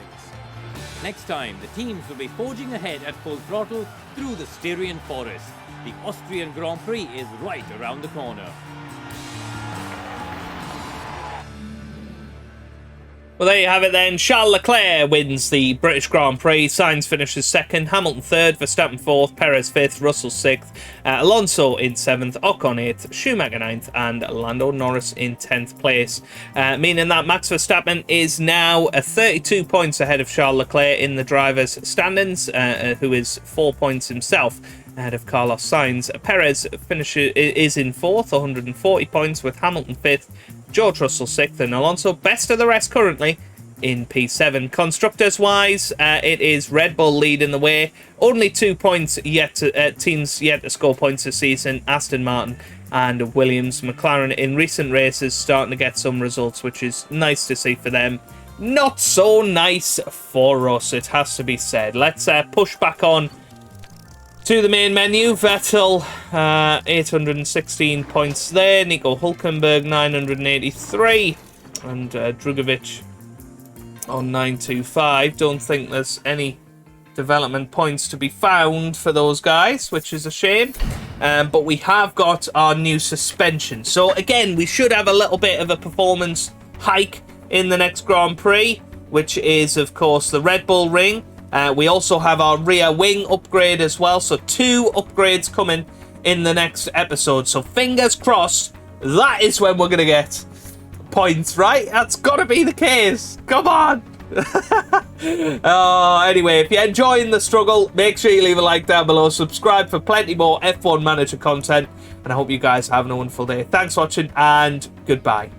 S6: Next time, the teams will be forging ahead at full throttle through the Styrian forest. The Austrian Grand Prix is right around the corner.
S1: Well, there you have it then. Charles Leclerc wins the British Grand Prix. Sainz finishes 2nd, Hamilton 3rd, Verstappen 4th, Perez 5th, Russell 6th, Alonso in 7th, Ocon 8th, Schumacher 9th, and Lando Norris in 10th place. Meaning that Max Verstappen is now 32 points ahead of Charles Leclerc in the drivers' standings, who is 4 points himself ahead of Carlos Sainz. Perez is in 4th, 140 points, with Hamilton 5th, George Russell 6th, and Alonso best of the rest currently in P7. Constructors wise, it is Red Bull leading the way. Only 2 points yet to, teams yet to score points this season. Aston Martin and Williams. McLaren in recent races starting to get some results, which is nice to see for them. Not so nice for us, it has to be said. Let's push back on to the main menu. Vettel, 816 points there. Nico Hülkenberg, 983. And Drugovich on 925. Don't think there's any development points to be found for those guys, which is a shame. But we have got our new suspension. So again, we should have a little bit of a performance hike in the next Grand Prix, which is, of course, the Red Bull Ring. We also have our rear wing upgrade as well. So 2 upgrades coming in the next episode. So fingers crossed, that is when we're going to get points, right? That's got to be the case. Come on. Anyway, if you're enjoying the struggle, make sure you leave a like down below. Subscribe for plenty more F1 Manager content. And I hope you guys are having a wonderful day. Thanks for watching and goodbye.